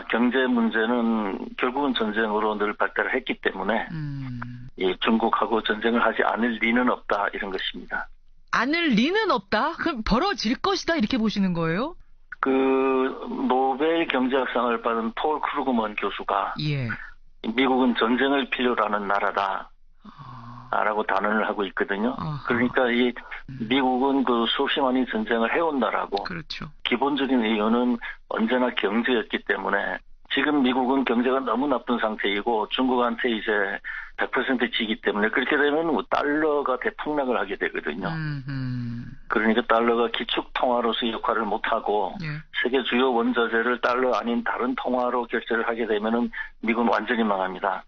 경제 문제는 결국은 전쟁으로 늘 발달을 했기 때문에 이 중국하고 전쟁을 하지 않을 리는 없다 이런 것입니다. 않을 리는 없다? 그럼 벌어질 것이다 이렇게 보시는 거예요? 노벨 경제학상을 받은 폴 크루그먼 교수가 미국은 전쟁을 필요로 하는 나라다. 라고 단언을 하고 있거든요. 그러니까 이 미국은 수십만이 전쟁을 해온 나라고, 그렇죠. 기본적인 이유는 언제나 경제였기 때문에 지금 미국은 경제가 너무 나쁜 상태이고 중국한테 이제 100% 지기 때문에 그렇게 되면 달러가 대폭락을 하게 되거든요. 그러니까 달러가 기축 통화로서 역할을 못하고 세계 주요 원자재를 달러 아닌 다른 통화로 결제를 하게 되면은 미국은 완전히 망합니다.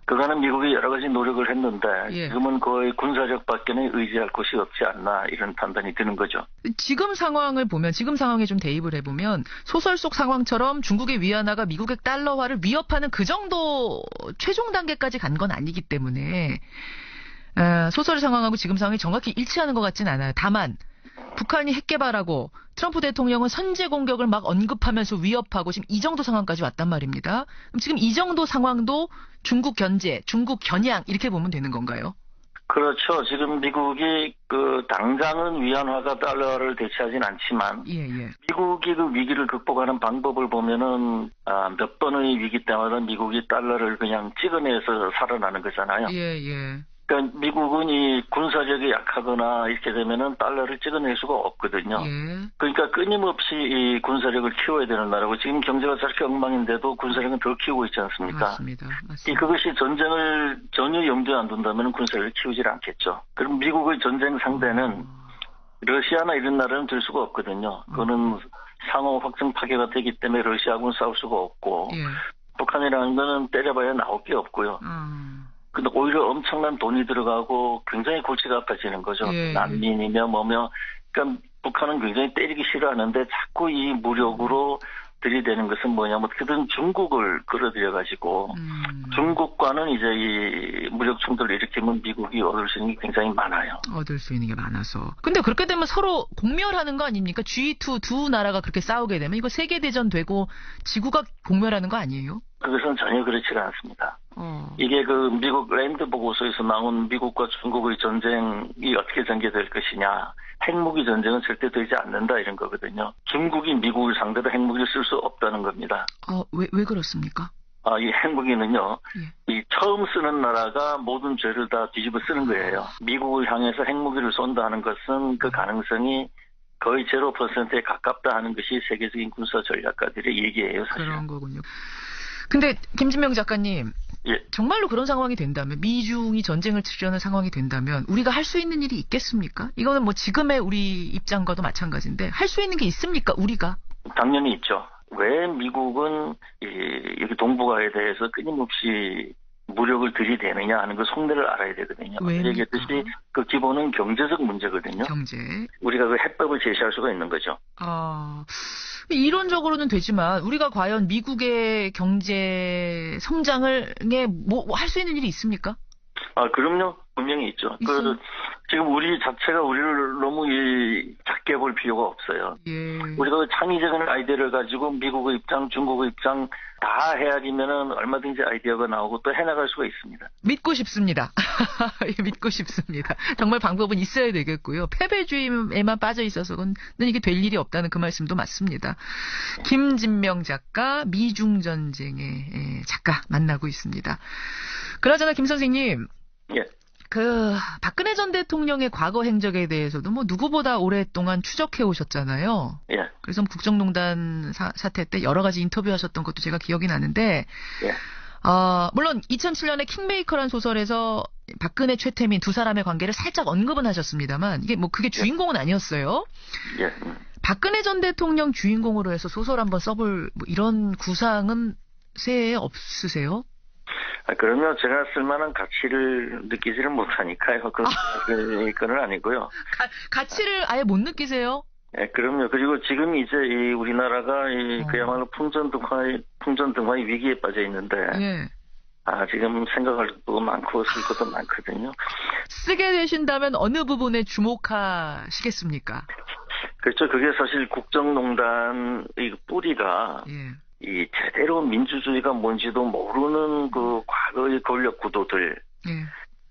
그간은 미국이 여러 가지 노력을 했는데 지금은 거의 군사력밖에는 의지할 곳이 없지 않나 이런 판단이 드는 거죠. 지금 상황을 보면, 지금 상황에 좀 대입을 해보면 소설 속 상황처럼 중국의 위안화가 미국의 달러화를 위협하는 그 정도 최종 단계까지 간 건 아니기 때문에 소설 상황하고 지금 상황이 정확히 일치하는 것 같진 않아요. 다만 북한이 핵 개발하고 트럼프 대통령은 선제 공격을 막 언급하면서 위협하고 지금 이 정도 상황까지 왔단 말입니다. 그럼 지금 이 정도 상황도 중국 견제, 중국 겨냥 이렇게 보면 되는 건가요? 그렇죠. 지금 미국이 당장은 위안화가 달러를 대체하진 않지만 미국이 그 위기를 극복하는 방법을 보면은 몇 번의 위기 때마다 미국이 달러를 그냥 찍어내서 살아나는 거잖아요. 그러니까 미국은 이 군사력이 약하거나 이렇게 되면은 달러를 찍어낼 수가 없거든요. 그러니까 끊임없이 이 군사력을 키워야 되는 나라고, 지금 경제가 저렇게 엉망인데도 군사력은 더 키우고 있지 않습니까? 맞습니다. 그것이 전쟁을 전혀 염두에 안 둔다면 군사력을 키우질 않겠죠. 그럼 미국의 전쟁 상대는 러시아나 이런 나라는 될 수가 없거든요. 그거는 상호 확정 파괴가 되기 때문에 러시아하고는 싸울 수가 없고, 북한이라는 거는 때려봐야 나올 게 없고요. 근데 오히려 엄청난 돈이 들어가고 굉장히 골치가 아파지는 거죠. 난민이며 뭐며. 그러니까 북한은 굉장히 때리기 싫어하는데 자꾸 이 무력으로 들이대는 것은 뭐냐면 어떻게든 중국을 끌어들여가지고 중국과는 이제 이 무력 충돌을 일으키면 미국이 얻을 수 있는 게 굉장히 많아요. 얻을 수 있는 게 많아서. 근데 그렇게 되면 서로 공멸하는 거 아닙니까? G2 두 나라가 그렇게 싸우게 되면 이거 세계대전 되고 지구가 공멸하는 거 아니에요? 그것은 전혀 그렇지가 않습니다. 이게 그 미국 랜드 보고서에서 나온 미국과 중국의 전쟁이 어떻게 전개될 것이냐. 핵무기 전쟁은 절대 되지 않는다 이런 거거든요. 중국이 미국을 상대로 핵무기를 쓸 수 없다는 겁니다. 왜 그렇습니까? 이 핵무기는요. 이 처음 쓰는 나라가 모든 죄를 다 뒤집어 쓰는 거예요. 미국을 향해서 핵무기를 쏜다 하는 것은 그 가능성이 거의 0%에 가깝다 하는 것이 세계적인 군사 전략가들의 얘기예요. 사실. 그런 거군요. 근데 김진명 작가님. 예. 정말로 그런 상황이 된다면 미중이 전쟁을 치르는 상황이 된다면 우리가 할 수 있는 일이 있겠습니까? 이거는 뭐 지금의 우리 입장과도 마찬가지인데 할 수 있는 게 있습니까? 우리가? 당연히 있죠. 왜 미국은 여기 동북아에 대해서 끊임없이 무력을 들이대느냐 하는 그 속내를 알아야 되거든요. 얘기했듯이 그 기본은 경제적 문제거든요. 경제. 우리가 그 해법을 제시할 수가 있는 거죠. 이론적으로는 되지만 우리가 과연 미국의 경제 성장을 뭐 할 수 있는 일이 있습니까? 그럼요. 분명히 있죠. 지금 우리 자체가 우리를 너무 작게 볼 필요가 없어요. 예. 우리가 창의적인 아이디어를 가지고 미국의 입장, 중국의 입장 다 헤아리면은 얼마든지 아이디어가 나오고 또 해나갈 수가 있습니다. 믿고 싶습니다. 믿고 싶습니다. 정말 방법은 있어야 되겠고요. 패배주의에만 빠져 있어서는 이게 될 일이 없다는 그 말씀도 맞습니다. 김진명 작가, 미중전쟁의 작가 만나고 있습니다. 그나저나 김 선생님. 예. 박근혜 전 대통령의 과거 행적에 대해서도 뭐 누구보다 오랫동안 추적해 오셨잖아요. 예. 그래서 국정농단 사태 때 여러 가지 인터뷰하셨던 것도 제가 기억이 나는데, 예. 물론 2007년에 킹메이커라는 소설에서 박근혜, 최태민 두 사람의 관계를 살짝 언급은 하셨습니다만 이게 뭐 그게 주인공은 아니었어요. 예. 박근혜 전 대통령 주인공으로 해서 소설 한번 써볼 뭐 이런 구상은 새해에 없으세요? 그러면 제가 쓸만한 가치를 느끼지를 못하니까요. 그건 아니고요. 가치를 아예 못 느끼세요? 네, 그럼요. 그리고 지금 이제 우리나라가 그야말로 풍전등화의 위기에 빠져 있는데, 예. 지금 생각할 것도 많고 쓸 것도 많거든요. 쓰게 되신다면 어느 부분에 주목하시겠습니까? 그렇죠. 그게 사실 국정농단의 뿌리가. 예. 이 제대로 민주주의가 뭔지도 모르는 그 과거의 권력 구도들,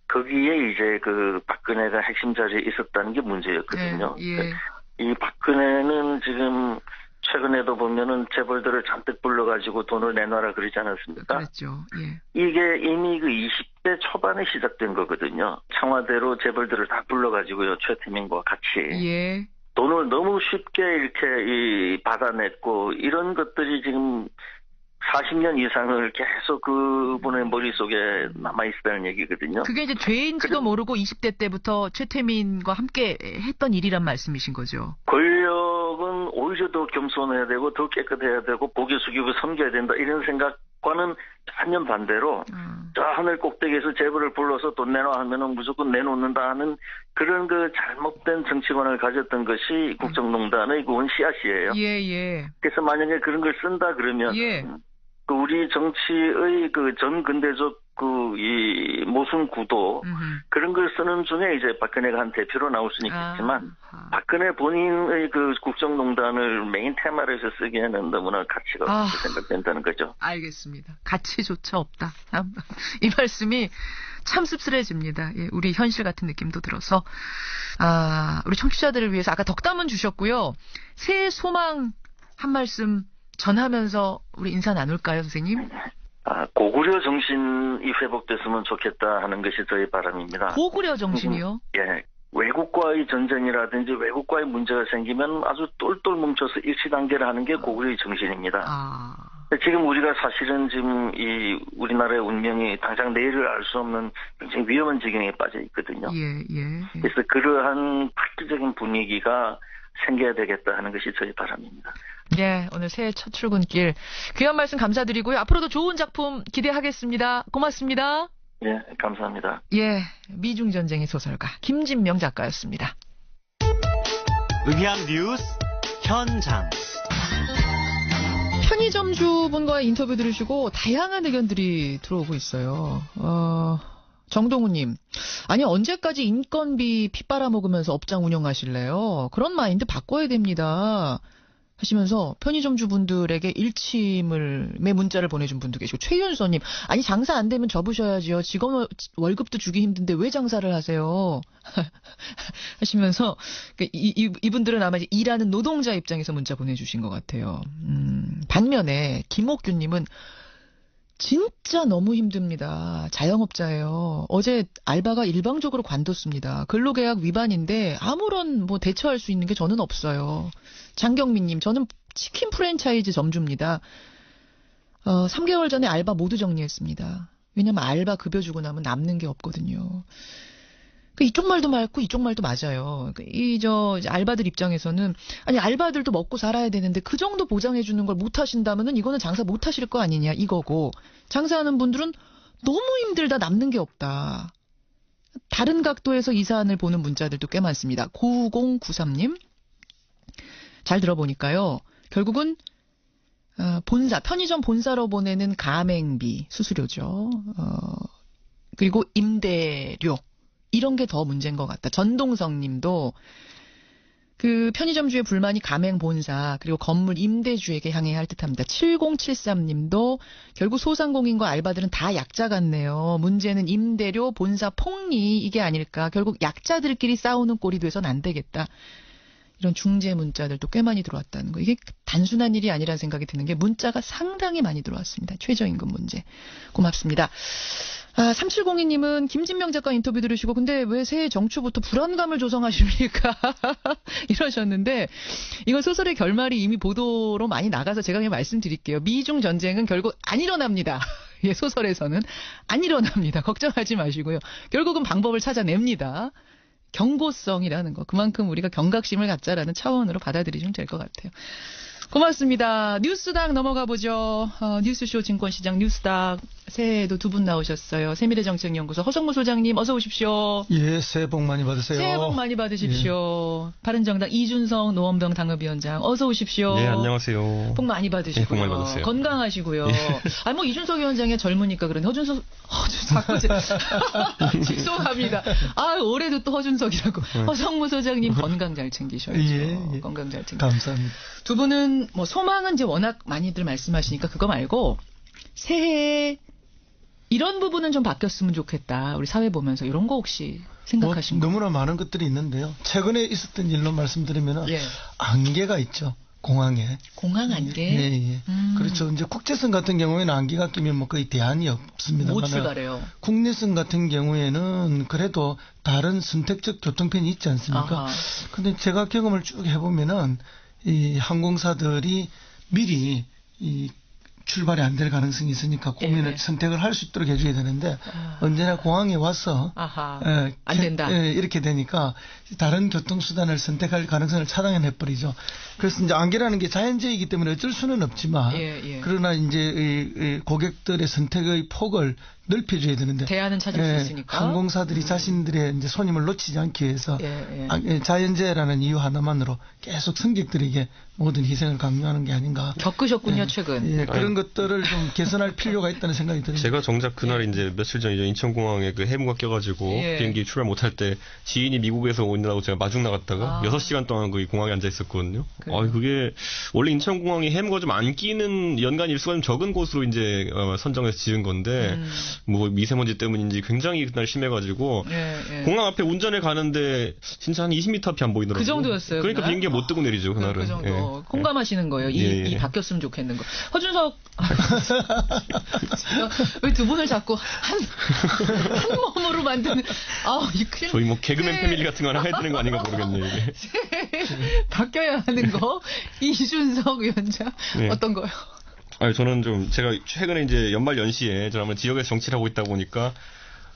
거기에 이제 그 박근혜가 핵심 자리에 있었다는 게 문제였거든요. 이 박근혜는 지금 최근에도 보면은 재벌들을 잔뜩 불러가지고 돈을 내놔라 그러지 않았습니까? 그렇죠. 예. 이게 이미 그 20대 초반에 시작된 거거든요. 청와대로 재벌들을 다 불러가지고요, 최태민과 같이. 예. 돈을 너무 쉽게 이렇게 받아냈고 이런 것들이 지금 40년 이상을 계속 그분의 머릿속에 남아있다는 얘기거든요. 그게 이제 죄인지도 모르고 20대 때부터 최태민과 함께 했던 일이란 말씀이신 거죠. 권력은 오히려 더 겸손해야 되고 더 깨끗해야 되고 고개 숙이고 섬겨야 된다 이런 생각과는 전면 반대로 저 하늘 꼭대기에서 재벌을 불러서 돈 내놔 하면은 무조건 내놓는다 하는 그런 그 잘못된 정치관을 가졌던 것이 국정농단의 그 원씨앗이에요. 예. 그래서 만약에 그런 걸 쓴다 그러면 그 우리 정치의 그 전 근대적 이 모순 구도 그런 걸 쓰는 중에 이제 박근혜가 한 대표로 나올 수는 있겠지만 박근혜 본인의 그 국정농단을 메인 테마로 해서 쓰기에는 너무나 가치가 없게 생각된다는 거죠. 알겠습니다. 가치조차 없다. 참, 이 말씀이 참 씁쓸해집니다. 예, 우리 현실 같은 느낌도 들어서 우리 청취자들을 위해서 아까 덕담은 주셨고요. 새해 소망 한 말씀 전하면서 우리 인사 나눌까요, 선생님? 고구려 정신이 회복됐으면 좋겠다 하는 것이 저희 바람입니다. 고구려 정신이요? 예. 외국과의 전쟁이라든지 외국과의 문제가 생기면 아주 똘똘 뭉쳐서 일치단계를 하는 게 고구려의 정신입니다. 지금 우리가 사실은 지금 이 우리나라의 운명이 당장 내일을 알 수 없는 굉장히 위험한 지경에 빠져 있거든요. 예. 그래서 그러한 획기적인 분위기가 생겨야 되겠다 하는 것이 저희 바람입니다. 예, 오늘 새해 첫 출근길 귀한 말씀 감사드리고요. 앞으로도 좋은 작품 기대하겠습니다. 고맙습니다. 예, 감사합니다. 예, 미중전쟁의 소설가 김진명 작가였습니다. 음향 뉴스 현장. 편의점주 분과의 인터뷰 들으시고 다양한 의견들이 들어오고 있어요. 정동우님, 아니 언제까지 인건비 피 빨아먹으면서 업장 운영하실래요? 그런 마인드 바꿔야 됩니다. 하시면서 편의점주 분들에게 일침의 문자를 보내준 분도 계시고, 최윤서님, 아니 장사 안 되면 접으셔야지요. 직원 월급도 주기 힘든데 왜 장사를 하세요? 하시면서 이분들은 아마 이제 일하는 노동자 입장에서 문자 보내주신 것 같아요. 반면에 김옥규님은 진짜 너무 힘듭니다. 자영업자예요. 어제 알바가 일방적으로 관뒀습니다. 근로계약 위반인데 아무런 대처할 수 있는 게 저는 없어요. 장경민님, 저는 치킨 프랜차이즈 점주입니다. 3개월 전에 알바 모두 정리했습니다. 왜냐면 알바 급여 주고 나면 남는 게 없거든요. 이쪽 말도 맞고 이쪽 말도 맞아요. 알바들 입장에서는, 아니, 알바들도 먹고 살아야 되는데 그 정도 보장해주는 걸 못 하신다면은 이거는 장사 못 하실 거 아니냐, 이거고. 장사하는 분들은 너무 힘들다, 남는 게 없다. 다른 각도에서 이 사안을 보는 문자들도 꽤 많습니다. 9093님. 잘 들어보니까요. 결국은, 편의점 본사로 보내는 가맹비, 수수료죠. 그리고 임대료. 이런 게 더 문제인 것 같다. 전동성 님도 편의점주의 불만이 가맹 본사 그리고 건물 임대주에게 향해야 할 듯합니다. 7073 님도 결국 소상공인과 알바들은 다 약자 같네요. 문제는 임대료, 본사 폭리 이게 아닐까. 결국 약자들끼리 싸우는 꼴이 돼서는 안 되겠다. 이런 중재 문자들도 꽤 많이 들어왔다는 거. 이게 단순한 일이 아니라는 생각이 드는 게 문자가 상당히 많이 들어왔습니다. 최저임금 문제. 고맙습니다. 3702님은 김진명 작가 인터뷰 들으시고 근데 왜 새해 정초부터 불안감을 조성하십니까? 이러셨는데 이건 소설의 결말이 이미 보도로 많이 나가서 제가 그냥 말씀드릴게요. 미중 전쟁은 결국 안 일어납니다. 예, 소설에서는 안 일어납니다. 걱정하지 마시고요. 결국은 방법을 찾아냅니다. 경고성이라는 거. 그만큼 우리가 경각심을 갖자라는 차원으로 받아들이시면 될 것 같아요. 고맙습니다. 뉴스닥 넘어가 보죠. 뉴스쇼 증권시장 뉴스닥 새해에도 두 분 나오셨어요. 세미래정책연구소 허성무 소장님 어서 오십시오. 예, 새해 복 많이 받으세요. 새해 복 많이 받으십시오. 예. 바른정당 이준석 노원병 당협위원장 어서 오십시오. 네, 안녕하세요. 복 많이 받으시고요. 예, 복 많이 받으세요. 건강하시고요. 예. 이준석 위원장이 젊으니까 그러네. 자꾸 죄송합니다. 올해도 또 허준석이라고. 허성무 소장님 건강 잘 챙기셔야죠. 예. 건강 잘 챙기셔야죠. 감사합니다. 두 분은 소망은 이제 워낙 많이들 말씀하시니까 그거 말고 새해에 이런 부분은 좀 바뀌었으면 좋겠다. 우리 사회 보면서 이런 거 혹시 생각하신 거? 너무나 많은 것들이 있는데요. 최근에 있었던 일로 말씀드리면 안개가 있죠. 공항에. 공항 안개? 예. 그렇죠. 이제 국제선 같은 경우에는 안개가 끼면 거의 대안이 없습니다. 못 출발해요. 국내선 같은 경우에는 그래도 다른 선택적 교통편이 있지 않습니까? 근데 제가 경험을 쭉 해보면은 이 항공사들이 미리 출발이 안 될 가능성이 있으니까 고민을 선택을 할 수 있도록 해줘야 되는데 언제나 공항에 와서 안 된다. 이렇게 되니까 다른 교통수단을 선택할 가능성을 차단해버리죠. 그래서 이제 안개라는 게 자연재해이기 때문에 어쩔 수는 없지만 그러나 이제 고객들의 선택의 폭을 넓혀줘야 되는데 대안은 찾을 수 있으니까 항공사들이 자신들의 이제 손님을 놓치지 않기 위해서 자연재해라는 이유 하나만으로 계속 승객들에게 모든 희생을 강요하는 게 아닌가. 겪으셨군요 최근. 그런 것들을 좀 개선할 필요가 있다는 생각이 듭니다. 제가 정작 그날 이제 며칠 전이죠. 인천공항에 해무가 껴가지고 비행기 출발 못할 때 지인이 미국에서 오느라고 제가 마중 나갔다가 6시간 동안 그 공항에 앉아 있었거든요. 그게 원래 인천공항이 해무가 좀 안 끼는 연간 일수가 좀 적은 곳으로 이제 선정해서 지은 건데 미세먼지 때문인지 굉장히 그날 심해가지고 공항 앞에 운전을 가는데 진짜 한 20m 앞이 안 보이더라고요. 그 정도였어요. 그러니까 그날? 비행기가 못 뜨고 내리죠 그날은. 그 정도. 공감하시는 거예요. 이 바뀌었으면 좋겠는 거. 허준석 왜 두 분을 자꾸 한 몸으로 만드는 저희 개그맨 패밀리 같은 거 하나 해야 되는 거 아닌가 모르겠네요. 이게. 바뀌어야 하는 거. 이준석 위원장 어떤 거요? 저는 좀 제가 최근에 이제 연말 연시에 저는 지역에서 정치를 하고 있다 보니까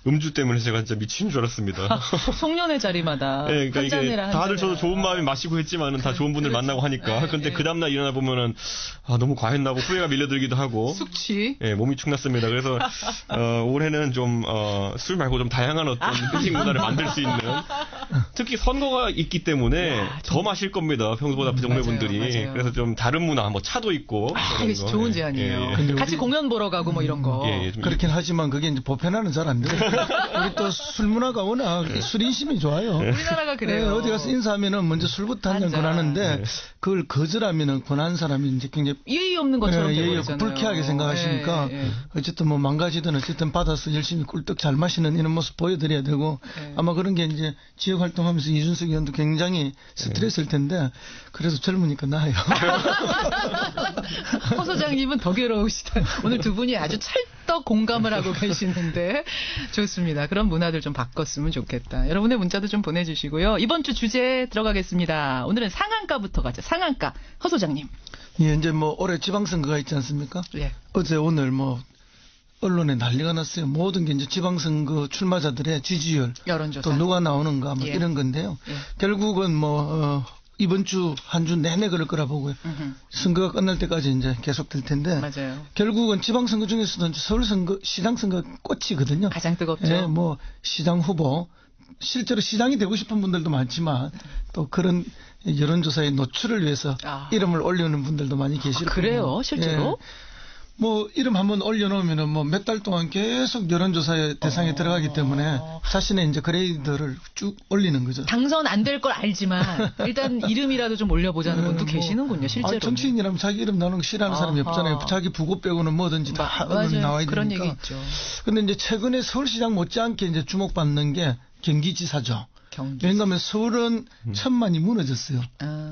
음주 때문에 제가 진짜 미친 줄 알았습니다. 송년회 자리마다. 네, 그러니까 이게 다들 저도 좋은 마음에 마시고 했지만은 다 좋은 분들 만나고 하니까. 근데 그 다음날 일어나 보면은 너무 과했나고 후회가 밀려들기도 하고. 숙취. 예, 몸이 축났습니다. 그래서 올해는 좀 술 말고 좀 다양한 어떤 회식 문화를 만들 수 있는. 특히 선거가 있기 때문에 더 마실 겁니다. 평소보다 정매분들이. 맞아요. 그래서 좀 다른 문화, 뭐 차도 있고. 이게 좋은 제안이에요. 예. 같이 공연 보러 가고 뭐 이런 거. 예, 그렇긴 하지만 그게 이제 보편화는 잘 안 돼요. 우리 또 술 문화가 워낙 술 인심이 좋아요. 우리나라가 그래요. 네, 어디 가서 인사하면은 먼저 술부터 한 잔 권하는데 그걸 거절하면은 권한 사람이 이제 굉장히 예의 없는 것처럼 되잖아요. 불쾌하게 생각하시니까 어쨌든 뭐 망가지든 어쨌든 받아서 열심히 꿀떡 잘 마시는 이런 모습 보여드려야 되고 아마 그런 게 이제 지역 활동하면서 이준석 의원도 굉장히 스트레스일 텐데 그래서 젊으니까 나아요. 허 소장님은 더 괴로우시다. 오늘 두 분이 아주 찰떡 공감을 하고 계시는데 좋습니다. 그런 문화들 좀 바꿨으면 좋겠다. 여러분의 문자도 좀 보내주시고요. 이번 주 주제 들어가겠습니다. 오늘은 상한가부터 가죠. 상한가. 허 소장님. 예, 이제 뭐 올해 지방선거가 있지 않습니까? 예. 어제 오늘 뭐 언론에 난리가 났어요. 모든 게 이제 지방선거 출마자들의 지지율, 여론조사, 또 누가 나오는가 뭐 이런 건데요. 결국은 뭐 이번 주 한 주 내내 그럴 거라 보고요. 선거가 끝날 때까지 이제 계속될 텐데. 맞아요. 결국은 지방선거 중에서도 서울선거, 시장선거 꽃이거든요. 가장 뜨겁죠. 예, 뭐 시장 후보, 실제로 시장이 되고 싶은 분들도 많지만 또 그런 여론조사의 노출을 위해서 이름을 올리는 분들도 많이 계시고. 그래요, 실제로? 예. 뭐 이름 한번 올려놓으면은 뭐 몇 달 동안 계속 여론조사의 대상에 들어가기 때문에 자신의 이제 그레이드를 쭉 올리는 거죠. 당선 안 될 걸 알지만 일단 이름이라도 좀 올려보자는 분도 계시는군요, 실제로. 정치인이라면 자기 이름 나오는 거 싫어하는 사람이 없잖아요. 자기 부고 빼고는 뭐든지 다 나와야 되니까. 그런 얘기 있죠. 근데 이제 최근에 서울시장 못지않게 이제 주목받는 게 경기지사죠. 왜냐하면 서울은 1,000만이 무너졌어요.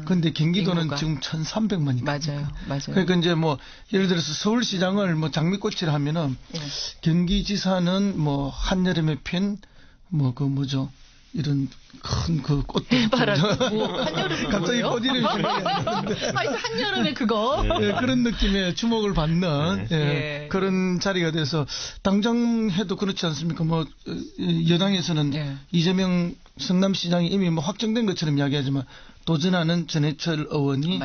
그런데 경기도는 인구가. 지금 1,300만이. 맞아요. 그러니까 이제 뭐 예를 들어서 서울시장을 뭐 장미꽃이라 하면은 경기지사는 뭐 한여름에 핀 뭐 그 뭐죠 이런 큰 그 꽃들. 한여름에 갑자기 꽃 이름이 생각나는데. 한여름에 그거. 예, 그런 느낌의 주목을 받는 그런 자리가 돼서 당장 해도 그렇지 않습니까? 뭐 여당에서는 이재명 성남시장이 이미 뭐 확정된 것처럼 이야기하지만 도전하는 전해철 의원이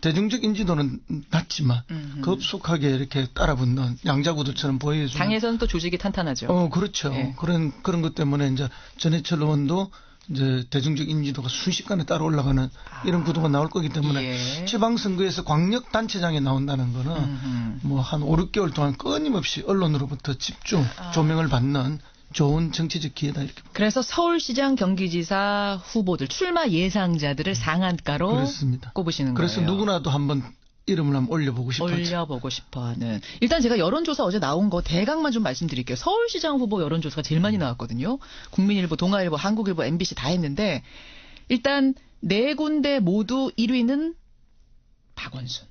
대중적 인지도는 낮지만 급속하게 이렇게 따라붙는 양자구도처럼 보여주는. 당에서는 또 조직이 탄탄하죠. 그렇죠. 그런 것 때문에 이제 전해철 의원도 이제 대중적 인지도가 순식간에 따라 올라가는 이런 구도가 나올 거기 때문에 지방선거에서 광역단체장에 나온다는 거는 뭐 한 5, 6개월 동안 끊임없이 언론으로부터 집중 조명을 받는 좋은 정치적 기회다 이렇게. 그래서 서울시장, 경기지사 후보들 출마 예상자들을 상한가로 그렇습니다. 꼽으시는 그래서 거예요. 그래서 누구나도 한번 이름을 한번 올려보고 싶어하는. 일단 제가 여론조사 어제 나온 거 대강만 좀 말씀드릴게요. 서울시장 후보 여론조사가 제일 많이 나왔거든요. 국민일보, 동아일보, 한국일보, MBC 다 했는데 일단 네 군데 모두 1위는 박원순.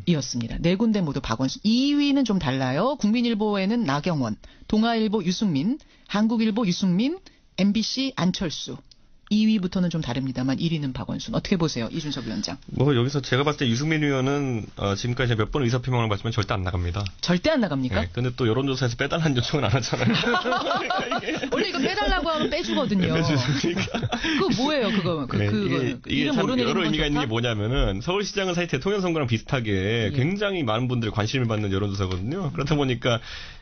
이었습니다. 네 군데 모두 박원순. 2위는 좀 달라요. 국민일보에는 나경원, 동아일보 유승민, 한국일보 유승민, MBC 안철수. 2위부터는 좀 다릅니다만 1위는 박원순. 어떻게 보세요, 이준석 위원장? 뭐 여기서 제가 봤을 때 유승민 의원은 지금까지 몇 번 의사표명을 받지만 절대 안 나갑니다. 절대 안 나갑니까? 네, 근데 또 여론조사에서 빼달라는 요청은 안 하잖아요. 원래 이거 빼달라고 하면 빼주거든요. 그거 뭐예요, 그거? 이게 참 여러 의미가 있는 게 뭐냐면은 서울시장은 사실 대통령 선거랑 비슷하게 굉장히 많은 분들이 관심을 받는 여론조사거든요. 그렇다 보니까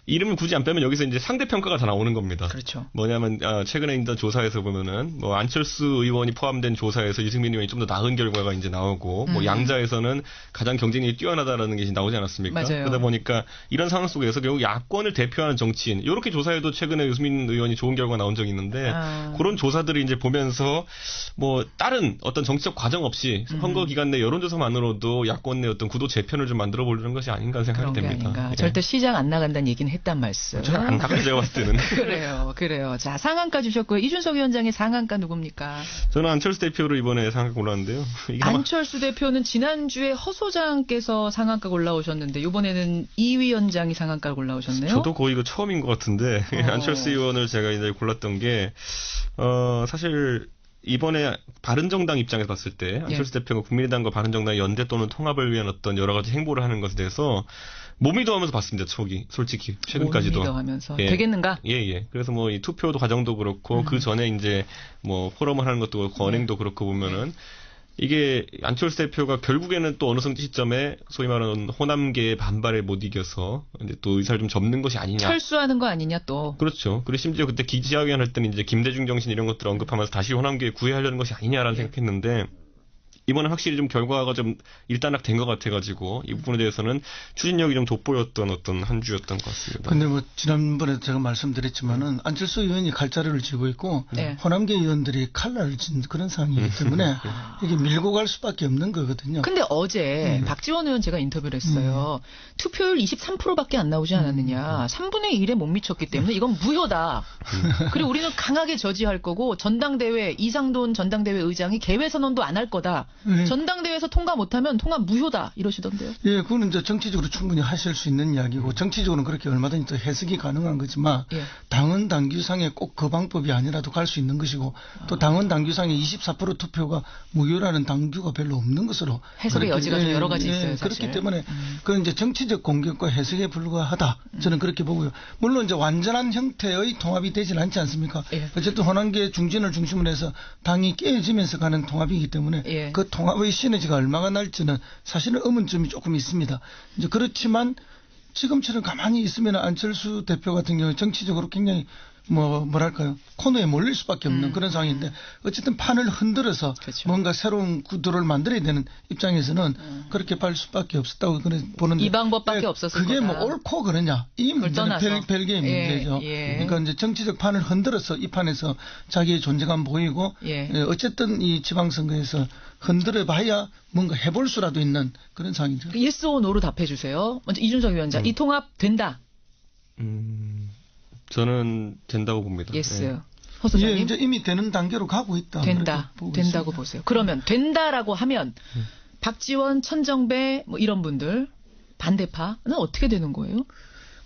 이름을 굳이 안 빼면 여기서 이제 상대평가가 다 나오는 겁니다. 그렇죠. 뭐냐면 최근에 있던 조사에서 보면은 뭐 안철수 의원이 포함된 조사에서 유승민 의원이 좀 더 나은 결과가 이제 나오고 뭐 양자에서는 가장 경쟁력이 뛰어나다라는 게 이제 나오지 않았습니까? 맞아요. 그러다 보니까 이런 상황 속에서 결국 야권을 대표하는 정치인 이렇게 조사에도 최근에 유승민 의원이 좋은 결과가 나온 적이 있는데 그런 조사들을 이제 보면서 뭐 다른 어떤 정치적 과정 없이 선거 기간 내 여론조사만으로도 야권 내 어떤 구도 재편을 좀 만들어 보려는 것이 아닌가 생각이 됩니다. 아닌가. 절대 시장 안 나간다는 얘기는 했단 말씀. 저는 안 나가요, 제가 봤을 때는. 그래요. 자, 상한가 주셨고요. 이준석 위원장의 상한가 누굽니까? 저는 안철수 대표를 이번에 상한가 골랐는데요. 안철수 대표는 지난주에 허 소장께서 상한가 골라오셨는데 이번에는 이 위원장이 상한가를 골라오셨네요. 저도 거의 이거 처음인 것 같은데 안철수 의원을 제가 이제 골랐던 게 사실 이번에 바른정당 입장에서 봤을 때 안철수 대표가 국민의당과 바른정당의 연대 또는 통합을 위한 어떤 여러 가지 행보를 하는 것에 대해서 몸이도하면서 봤습니다. 솔직히 최근까지도. 몸이도하면서 되겠는가? 예. 그래서 뭐 이 투표도 과정도 그렇고 그 전에 이제 뭐 포럼을 하는 것도 그렇고 언행도 그렇고 보면은 이게 안철수 대표가 결국에는 또 어느 시점에 소위 말하는 호남계의 반발에 못 이겨서 이제 또 의사를 좀 접는 것이 아니냐. 철수하는 거 아니냐 또. 그렇죠. 그리고 심지어 그때 기자회견 할 때는 이제 김대중 정신 이런 것들을 언급하면서 다시 호남계에 구애하려는 것이 아니냐라는 생각했는데 이번에 확실히 좀 결과가 좀 일단락된 것 같아가지고 이 부분에 대해서는 추진력이 좀 돋보였던 어떤 한 주였던 것 같습니다. 근데 뭐 지난번에 제가 말씀드렸지만은 안철수 의원이 칼자루를 쥐고 있고 호남계 의원들이 칼날을 쥔 그런 상황이기 때문에 이게 밀고 갈 수밖에 없는 거거든요. 근데 어제 박지원 의원 제가 인터뷰를 했어요. 투표율 23%밖에 안 나오지 않았느냐. 3분의 1에 못 미쳤기 때문에 이건 무효다. 그리고 우리는 강하게 저지할 거고 전당대회 이상돈 전당대회 의장이 개회 선언도 안 할 거다. 전당대회에서 통과 못하면 통합 무효다 이러시던데요. 예, 그거는 이제 정치적으로 충분히 하실 수 있는 이야기고 정치적으로는 그렇게 얼마든지 또 해석이 가능한 거지만 당헌 당규상에 꼭 그 방법이 아니라도 갈 수 있는 것이고 또 당헌 당규상에 24% 투표가 무효라는 당규가 별로 없는 것으로 해석의 여지가 좀 여러 가지 있어요. 사실. 그렇기 때문에 그건 이제 정치적 공격과 해석에 불과하다. 저는 그렇게 보고요. 물론 이제 완전한 형태의 통합이 되질 않지 않습니까? 어쨌든 호남계 중진을 중심으로 해서 당이 깨어지면서 가는 통합이기 때문에 그 통합의 시너지가 얼마가 날지는 사실은 의문점이 조금 있습니다. 이제 그렇지만 지금처럼 가만히 있으면 안철수 대표 같은 경우 정치적으로 굉장히 뭐랄까요 코너에 몰릴 수밖에 없는 그런 상황인데 어쨌든 판을 흔들어서 뭔가 새로운 구도를 만들어야 되는 입장에서는 그렇게 발 수밖에 없었다고 보는데 이 방법밖에 없었을 그게 거다. 뭐 옳고 그러냐 이 문제는 별개의 문제죠. 그러니까 이제 정치적 판을 흔들어서 이 판에서 자기의 존재감 보이고 어쨌든 이 지방선거에서 흔들어봐야 뭔가 해볼 수라도 있는 그런 상황이죠. yes or no로 답해 주세요. 먼저 이준석 위원장 이 통합 된다. 저는 된다고 봅니다. 예스. 허 소장님. 이제 이미 되는 단계로 가고 있다. 된다고 있습니다. 보세요. 그러면 된다라고 하면 박지원, 천정배 뭐 이런 분들 반대파는 어떻게 되는 거예요?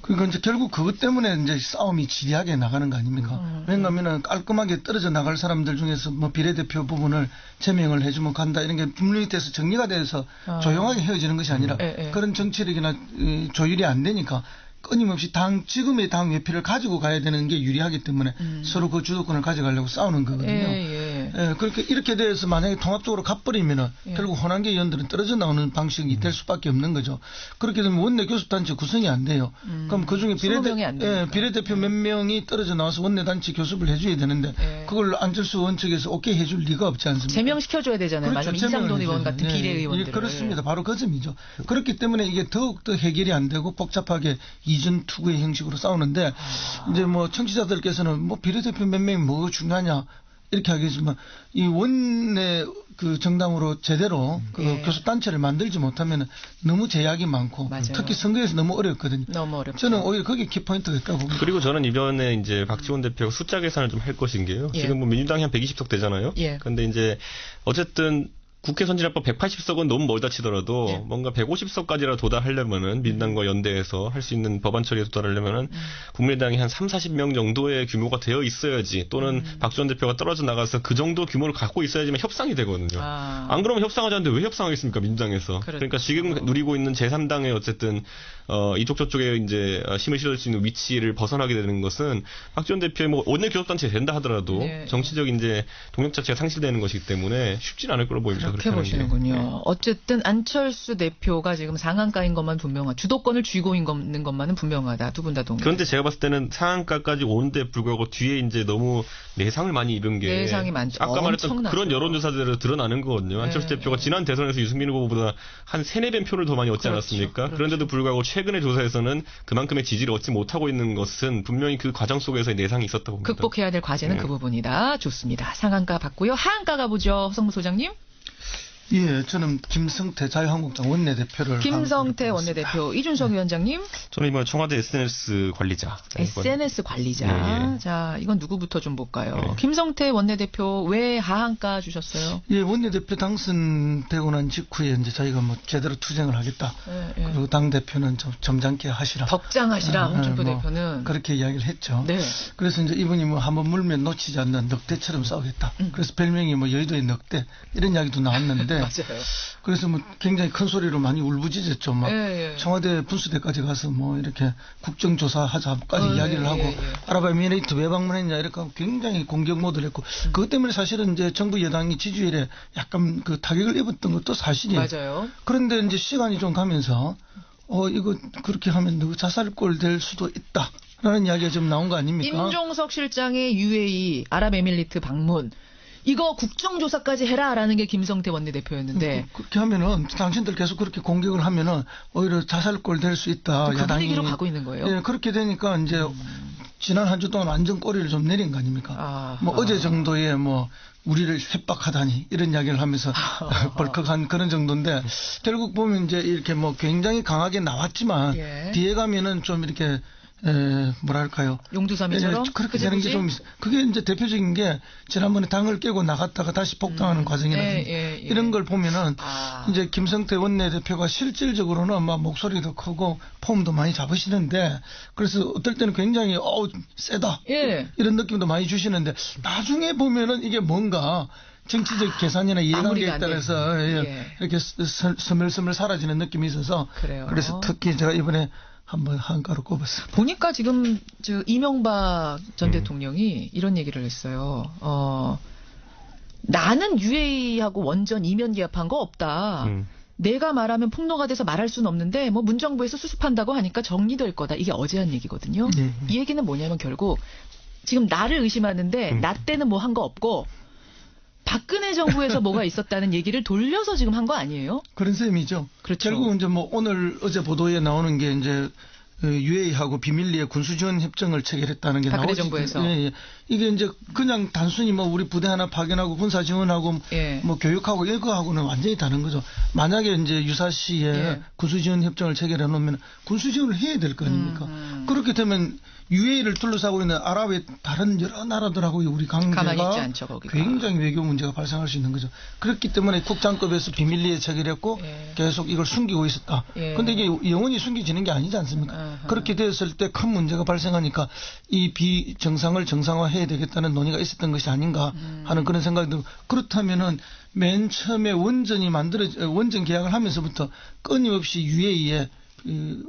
그러니까 이제 결국 그것 때문에 이제 싸움이 지리하게 나가는 거 아닙니까? 왜냐하면은 깔끔하게 떨어져 나갈 사람들 중에서 뭐 비례대표 부분을 제명을 해주면 간다 이런 게 분명히 돼서 정리가 돼서 조용하게 헤어지는 것이 아니라 그런 정치력이나 조율이 안 되니까 끊임없이 지금의 당 외표를 가지고 가야 되는 게 유리하기 때문에 서로 그 주도권을 가져가려고 싸우는 거거든요. 그렇게 이렇게 돼서 만약에 통합적으로 가버리면은 결국 호남계 의원들은 떨어져 나오는 방식이 될 수밖에 없는 거죠. 그렇게 되면 원내 교섭단체 구성이 안 돼요. 그럼 그중에 비례대표 몇 명이 떨어져 나와서 원내단체 교섭을 해줘야 되는데 그걸 안철수 의원 측에서 오케이 해줄 리가 없지 않습니까? 제명시켜줘야 되잖아요. 그렇죠. 만약에 이상돈 의원 같은 비례의원들을. 그렇습니다. 바로 그 점이죠. 그렇기 때문에 이게 더욱더 해결이 안 되고 복잡하게 이전 투구의 형식으로 싸우는데 이제 뭐 청취자들께서는 뭐 비례대표 몇 명이 뭐가 중요하냐 이렇게 하겠지만 이 원내 그 정당으로 제대로 그 교섭단체를 만들지 못하면 너무 제약이 많고 특히 선거에서 너무 어렵거든요. 너무 어렵죠. 저는 오히려 거기에 키포인트가 있다고 봅니다. 그리고 저는 이번에 이제 박지원 대표가 숫자 계산을 좀 할 것인 게요. 지금 뭐 민주당이 한 120석 되잖아요. 그런데 이제 어쨌든 국회 선진화법 180석은 너무 멀다 치더라도 뭔가 150석까지라도 도달하려면은 민당과 연대해서 할 수 있는 법안 처리에 도달하려면은 국민의당이 한 30-40명 정도의 규모가 되어 있어야지 또는 박지원 대표가 떨어져 나가서 그 정도 규모를 갖고 있어야지만 협상이 되거든요. 안 그러면 협상하지 않는데 왜 협상하겠습니까 민주당에서. 그러니까 지금 누리고 있는 제3당의 어쨌든 이쪽 저쪽에 이제 힘을 실을 수 있는 위치를 벗어나게 되는 것은 박지원 대표의 뭐 원내 교섭단체 된다 하더라도 정치적 이제 동력 자체가 상실되는 것이기 때문에 쉽지는 않을 거로 보입니다. 그렇게 보시는군요. 어쨌든 안철수 대표가 지금 상한가인 것만 분명하다. 주도권을 쥐고 있는 것만은 분명하다. 두 분 다 동의. 그런데 제가 봤을 때는 상한가까지 오는데 불구하고 뒤에 이제 너무 내상을 많이 입은 게 내상이 많죠. 아까 말했던 엄청나죠. 그런 여론조사대로 드러나는 거거든요. 안철수 대표가 지난 대선에서 유승민 후보보다 한 3-4배 표를 더 많이 얻지 않았습니까? 그런데도 불구하고 최근의 조사에서는 그만큼의 지지를 얻지 못하고 있는 것은 분명히 그 과정 속에서의 내상이 있었다고 봅니다. 극복해야 될 과제는 그 부분이다. 좋습니다. 상한가 받고요. 하한가 가보죠. 허성무 소장님. 예, 저는 김성태 자유한국당 원내대표를. 김성태 원내대표, 이준석 위원장님. 저는 이번 청와대 SNS 관리자. SNS 관리자. 예. 자, 이건 누구부터 좀 볼까요? 예. 김성태 원내대표 왜 하한가 주셨어요? 예, 원내대표 당선되고 난 직후에 이제 저희가 뭐 제대로 투쟁을 하겠다. 예. 그리고 당 대표는 좀 점잖게 하시라. 덕장하시라. 홍준표 대표는 그렇게 이야기를 했죠. 네. 그래서 이제 이분이 뭐 한번 물면 놓치지 않는 늑대처럼 싸우겠다. 그래서 별명이 뭐 여의도의 늑대 이런 이야기도 나왔는데. 맞아요. 그래서 뭐 굉장히 큰 소리로 많이 울부짖었죠. 막 청와대 분수대까지 가서 뭐 이렇게 국정조사하자까지 이야기를 하고 아랍에미레이트 왜 방문했냐 이렇게 굉장히 공격 모드를 했고 그것 때문에 사실은 이제 정부 여당이 지지율에 약간 그 타격을 입었던 것도 사실이에요. 맞아요. 그런데 이제 시간이 좀 가면서 이거 그렇게 하면 누구 자살골 될 수도 있다. 라는 이야기가 좀 나온 거 아닙니까? 임종석 실장의 UAE 아랍에미리트 방문. 이거 국정조사까지 해라라는 게 김성태 원내대표였는데 그렇게 하면은 당신들 계속 그렇게 공격을 하면은 오히려 자살골 될 수 있다. 그 분위기로 가고 있는 거예요. 예, 그렇게 되니까 이제 지난 한 주 동안 완전 꼬리를 좀 내린 거 아닙니까? 뭐 어제 정도에 뭐 우리를 협박하다니 이런 이야기를 하면서 벌컥한 그런 정도인데 결국 보면 이제 이렇게 뭐 굉장히 강하게 나왔지만 뒤에 가면은 좀 이렇게 뭐랄까요. 용두사미처럼? 그렇게 되는 게 좀, 그게 이제 대표적인 게, 지난번에 당을 깨고 나갔다가 다시 복당하는 과정이라든지, 이런 걸 보면은, 이제 김성태 원내대표가 실질적으로는 막 목소리도 크고, 폼도 많이 잡으시는데, 그래서 어떨 때는 굉장히, 세다. 이런 느낌도 많이 주시는데, 나중에 보면은 이게 뭔가, 정치적 계산이나 이해관계에 따라서, 이렇게 스물스물 사라지는 느낌이 있어서, 그래요. 그래서 특히 제가 이번에 한번 한가로 꼽았어요. 보니까 지금 이명박 전 대통령이 이런 얘기를 했어요. 나는 UAE하고 원전 이면 계약한 거 없다. 내가 말하면 폭로가 돼서 말할 수는 없는데 뭐 문정부에서 수습한다고 하니까 정리될 거다. 이게 어제 한 얘기거든요. 이 얘기는 뭐냐면 결국 지금 나를 의심하는데 나 때는 뭐 한 거 없고 박근혜 정부에서 뭐가 있었다는 얘기를 돌려서 지금 한 거 아니에요? 그런 셈이죠. 그렇죠. 결국은 이제 뭐 어제 보도에 나오는 게 이제 UAE하고 비밀리에 군수지원 협정을 체결했다는 게 나오죠. 박근혜 정부에서. 이게 이제 그냥 단순히 뭐 우리 부대 하나 파견하고 군사 지원하고 뭐 교육하고 이거하고는 완전히 다른 거죠. 만약에 이제 유사시에 군수지원 협정을 체결해 놓으면 군수지원을 해야 될 거 아닙니까? 그렇게 되면 UAE를 둘러싸고 있는 아랍의 다른 여러 나라들하고 우리 관계가 굉장히 외교 문제가 발생할 수 있는 거죠. 그렇기 때문에 국장급에서 비밀리에 체결했고 계속 이걸 숨기고 있었다. 그런데 이게 영원히 숨겨지는 게 아니지 않습니까? 그렇게 됐을 때 큰 문제가 발생하니까 이 비정상을 정상화해야 되겠다는 논의가 있었던 것이 아닌가 하는 그런 생각이 들고 그렇다면은 맨 처음에 원전 계약을 하면서부터 끊임없이 UAE에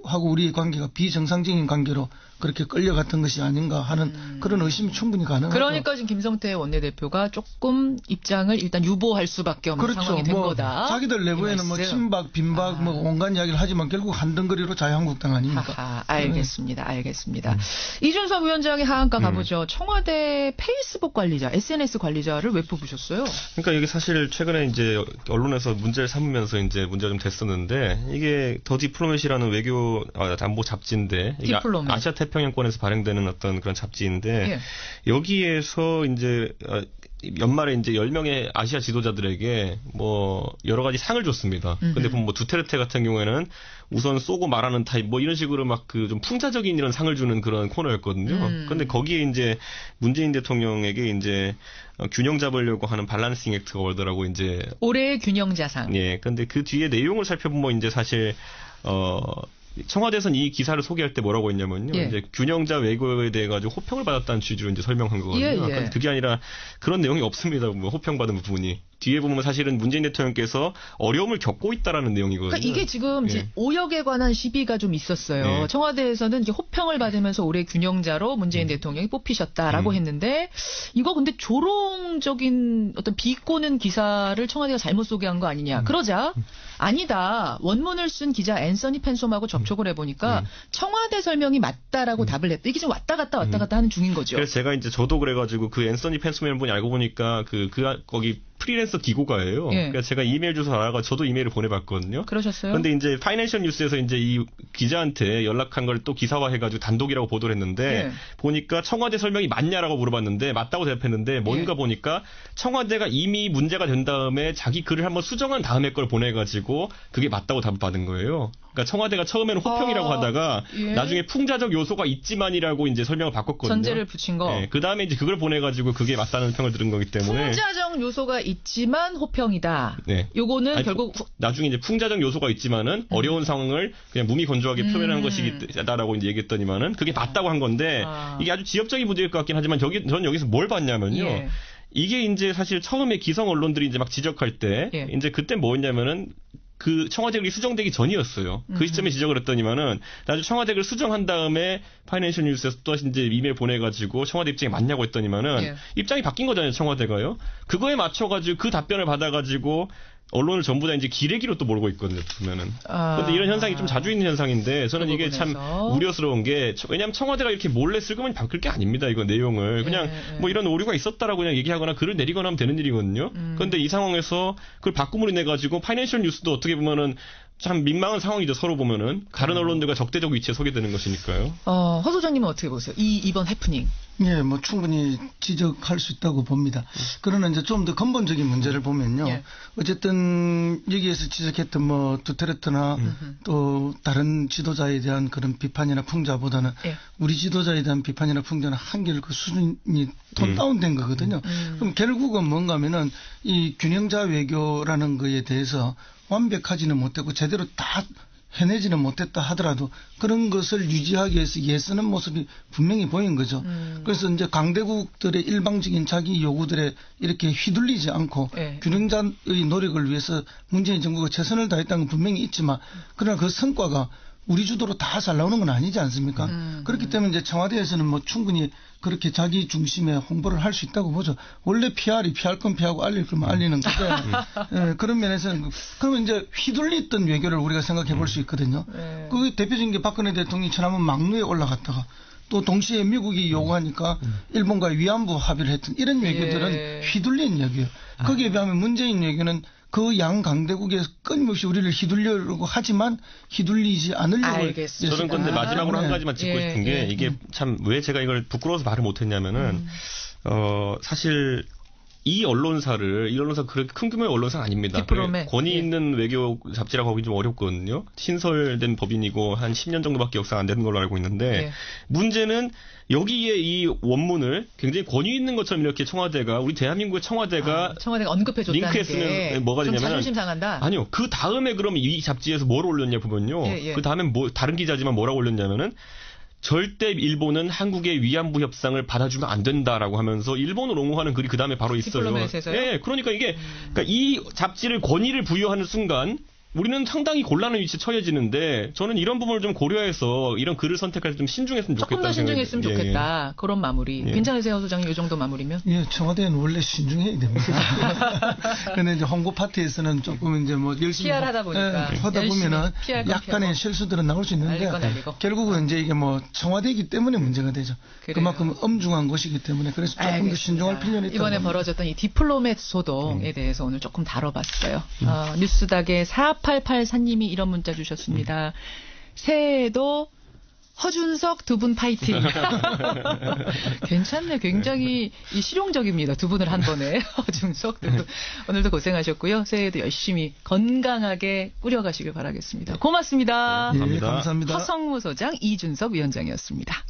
하고 우리의 관계가 비정상적인 관계로 그렇게 끌려갔던 것이 아닌가 하는 그런 의심이 충분히 가능하죠. 그러니까 지금 김성태 원내대표가 조금 입장을 일단 유보할 수밖에 없는 상황이 된 거다. 자기들 내부에는 뭐 친박, 빈박 뭐 온갖 이야기를 하지만 결국 한덩거리로 자유한국당 아닙니까? 알겠습니다. 알겠습니다. 이준석 위원장의 하한가 가보죠. 청와대 페이스북 관리자, SNS 관리자를 왜 뽑으셨어요? 그러니까 이게 사실 최근에 이제 언론에서 문제를 삼으면서 이제 문제가 좀 됐었는데 이게 더 디플로맷이라는 외교 안보 잡지인데 이게 아시아 태평양권에서 발행되는 어떤 그런 잡지인데 여기에서 이제 연말에 이제 10명의 아시아 지도자들에게 뭐 여러 가지 상을 줬습니다. 근데 보면 뭐 두테르테 같은 경우에는 우선 쏘고 말하는 타입 뭐 이런 식으로 막 그 좀 풍자적인 이런 상을 주는 그런 코너였거든요. 근데 거기에 이제 문재인 대통령에게 이제 균형 잡으려고 하는 밸런싱 액트가 오더라고 이제 올해의 균형자상. 예. 근데 그 뒤에 내용을 살펴보면 이제 사실 청와대에서는 이 기사를 소개할 때 뭐라고 했냐면요. 이제 균형자 외교에 대해 가지고 호평을 받았다는 취지로 이제 설명한 거거든요. 그게 아니라 그런 내용이 없습니다. 뭐 호평받은 부분이. 뒤에 보면 사실은 문재인 대통령께서 어려움을 겪고 있다라는 내용이거든요. 그러니까 이게 지금 오역에 관한 시비가 좀 있었어요. 청와대에서는 이제 호평을 받으면서 올해 균형자로 문재인 대통령이 뽑히셨다라고 했는데 이거 근데 조롱적인 어떤 비꼬는 기사를 청와대가 잘못 소개한 거 아니냐. 그러자 아니다. 원문을 쓴 기자 앤서니 펜솜하고 접촉을 해보니까 청와대 설명이 맞다라고 답을 했다. 이게 지금 왔다 갔다 하는 중인 거죠. 그래서 제가 이제 저도 그래가지고 그 앤서니 펜솜이라는 분이 알고 보니까 거기 프리랜서 기고가예요. 예. 그러니까 제가 이메일 주소 알아가 저도 이메일을 보내봤거든요. 그러셨어요? 근데 이제 파이낸셜 뉴스에서 이제 이 기자한테 연락한 걸 또 기사화해가지고 단독이라고 보도를 했는데 예. 보니까 청와대 설명이 맞냐라고 물어봤는데 맞다고 대답했는데 뭔가 예. 보니까 청와대가 이미 문제가 된 다음에 자기 글을 한번 수정한 다음에 걸 보내가지고 그게 맞다고 답을 받은 거예요. 그러니까 청와대가 처음에는 호평이라고 하다가 예. 나중에 풍자적 요소가 있지만이라고 이제 설명을 바꿨거든요. 전제를 붙인 거. 네, 그 다음에 이제 그걸 보내가지고 그게 맞다는 평을 들은 거기 때문에. 풍자적 요소가 있지만 호평이다. 네. 요거는 아니, 결국 나중에 이제 풍자적 요소가 있지만은 어려운 상황을 그냥 무미건조하게 표현한 것이다라고 이제 얘기했더니만은 그게 맞다고 한 건데 이게 아주 지엽적인 문제일 것 같긴 하지만 저는 여기서 뭘 봤냐면요. 예. 이게 이제 사실 처음에 기성 언론들이 이제 막 지적할 때 예. 이제 그때 뭐였냐면은. 그 청와대글이 수정되기 전이었어요. 그 시점에 지적을 했더니만은 나중에 청와대글 수정한 다음에 파이낸셜 뉴스에서 또 이제 이메일 보내가지고 청와대 입장이 맞냐고 했더니만은 예. 입장이 바뀐 거잖아요. 청와대가요. 그거에 맞춰가지고 그 답변을 받아가지고 언론을 전부 다 이제 기레기로 또 몰고 있거든요, 보면은. 그런데 이런 현상이 좀 자주 있는 현상인데, 저는 이게 참 우려스러운 게, 왜냐면 청와대가 이렇게 몰래 슬그머니 바꿀 게 아닙니다, 이거 내용을. 그냥 뭐 이런 오류가 있었다라고 그냥 얘기하거나 글을 내리거나 하면 되는 일이거든요. 그런데 이 상황에서 그걸 바꾸물이 내가지고 파이낸셜 뉴스도 어떻게 보면은 참 민망한 상황이죠, 서로 보면은. 다른 언론들과 적대적 위치에 서게 되는 것이니까요. 허 소장님은 어떻게 보세요? 이번 해프닝. 예, 뭐 충분히 지적할 수 있다고 봅니다. 그러나 이제 좀 더 근본적인 문제를 보면요. 예. 어쨌든 여기에서 지적했던 뭐 두테르테나 또 다른 지도자에 대한 그런 비판이나 풍자보다는 예. 우리 지도자에 대한 비판이나 풍자는 한결 그 수준이 톤 다운된 거거든요. 그럼 결국은 뭔가 하면은 이 균형자 외교라는 거에 대해서 완벽하지는 못했고 제대로 다 해내지는 못했다 하더라도 그런 것을 유지하기 위해서 애쓰는 모습이 분명히 보인 거죠. 그래서 이제 강대국들의 일방적인 자기 요구들에 이렇게 휘둘리지 않고 네. 균형자의 노력을 위해서 문재인 정부가 최선을 다했다는 건 분명히 있지만 그러나 그 성과가 우리 주도로 다 잘 나오는 건 아니지 않습니까? 그렇기 때문에 이제 청와대에서는 뭐 충분히 그렇게 자기 중심의 홍보를 할 수 있다고 보죠. 원래 PR이 피할 건 피하고 알릴 거면 알리는 건데 예, 그런 면에서는 그러면 이제 휘둘렸던 외교를 우리가 생각해 볼 수 있거든요. 그 대표적인 게 박근혜 대통령이 지난번 막루에 올라갔다가 또 동시에 미국이 요구하니까 일본과 위안부 합의를 했던 이런 외교들은 휘둘린 외교예요. 거기에 비하면 문재인 외교는 그 양 강대국에서 끊임없이 우리를 휘둘려고 하지만 휘둘리지 않으려고. 알겠습니다. 저는 근데 마지막으로 한 가지만 짚고 싶은 게 이게 참 왜 제가 이걸 부끄러워서 말을 못했냐면은 사실 이 언론사 그렇게 큰 규모의 언론사가 아닙니다. 권위 있는 외교 잡지라고 하기 좀 어렵거든요. 신설된 법인이고 한 10년 정도밖에 역사가 안 되는 걸로 알고 있는데 문제는 여기에 이 원문을 굉장히 권위 있는 것처럼 이렇게 청와대가 우리 대한민국의 청와대가 언급해줬다는 링크에 쓰면 뭐가 되냐면 자존심 상한다. 아니요. 그 다음에 그럼 이 잡지에서 뭘 올렸냐 보면요. 그 다음에 다른 기자지만 뭐라고 올렸냐면은 절대 일본은 한국의 위안부 협상을 받아주면 안 된다라고 하면서 일본을 옹호하는 글이 그 다음에 바로 있어요. 네, 그러니까 이게 그러니까 이 잡지를 권위를 부여하는 순간 우리는 상당히 곤란한 위치에 처해지는데 저는 이런 부분을 좀 고려해서 이런 글을 선택할 때 좀 신중했으면 좋겠다. 조금 더 신중했으면 좋겠다. 그런 마무리. 괜찮으세요, 소장님? 이 정도 마무리면? 예, 청와대는 원래 신중해야 됩니다. 근데 이제 홍보 파트에서는 조금 이제 뭐 열심히 PR 하다 보니까 하다 보면은 약간의 실수들은 나올 수 있는데 결국은 이제 이게 뭐 청와대이기 때문에 문제가 되죠. 그래요. 그만큼 엄중한 것이기 때문에 그래서 조금 더 신중할 필요는 있다. 이번에 벌어졌던 이 디플로맷 소동에 대해서 오늘 조금 다뤄봤어요. 뉴스닥의 4884님이 이런 문자 주셨습니다. 새해에도 허준석 두 분 파이팅. 괜찮네. 굉장히 실용적입니다. 두 분을 한 번에. 허준석 두 분. 오늘도 고생하셨고요. 새해에도 열심히 건강하게 꾸려가시길 바라겠습니다. 고맙습니다. 네, 감사합니다. 허성무 소장, 이준석 위원장이었습니다.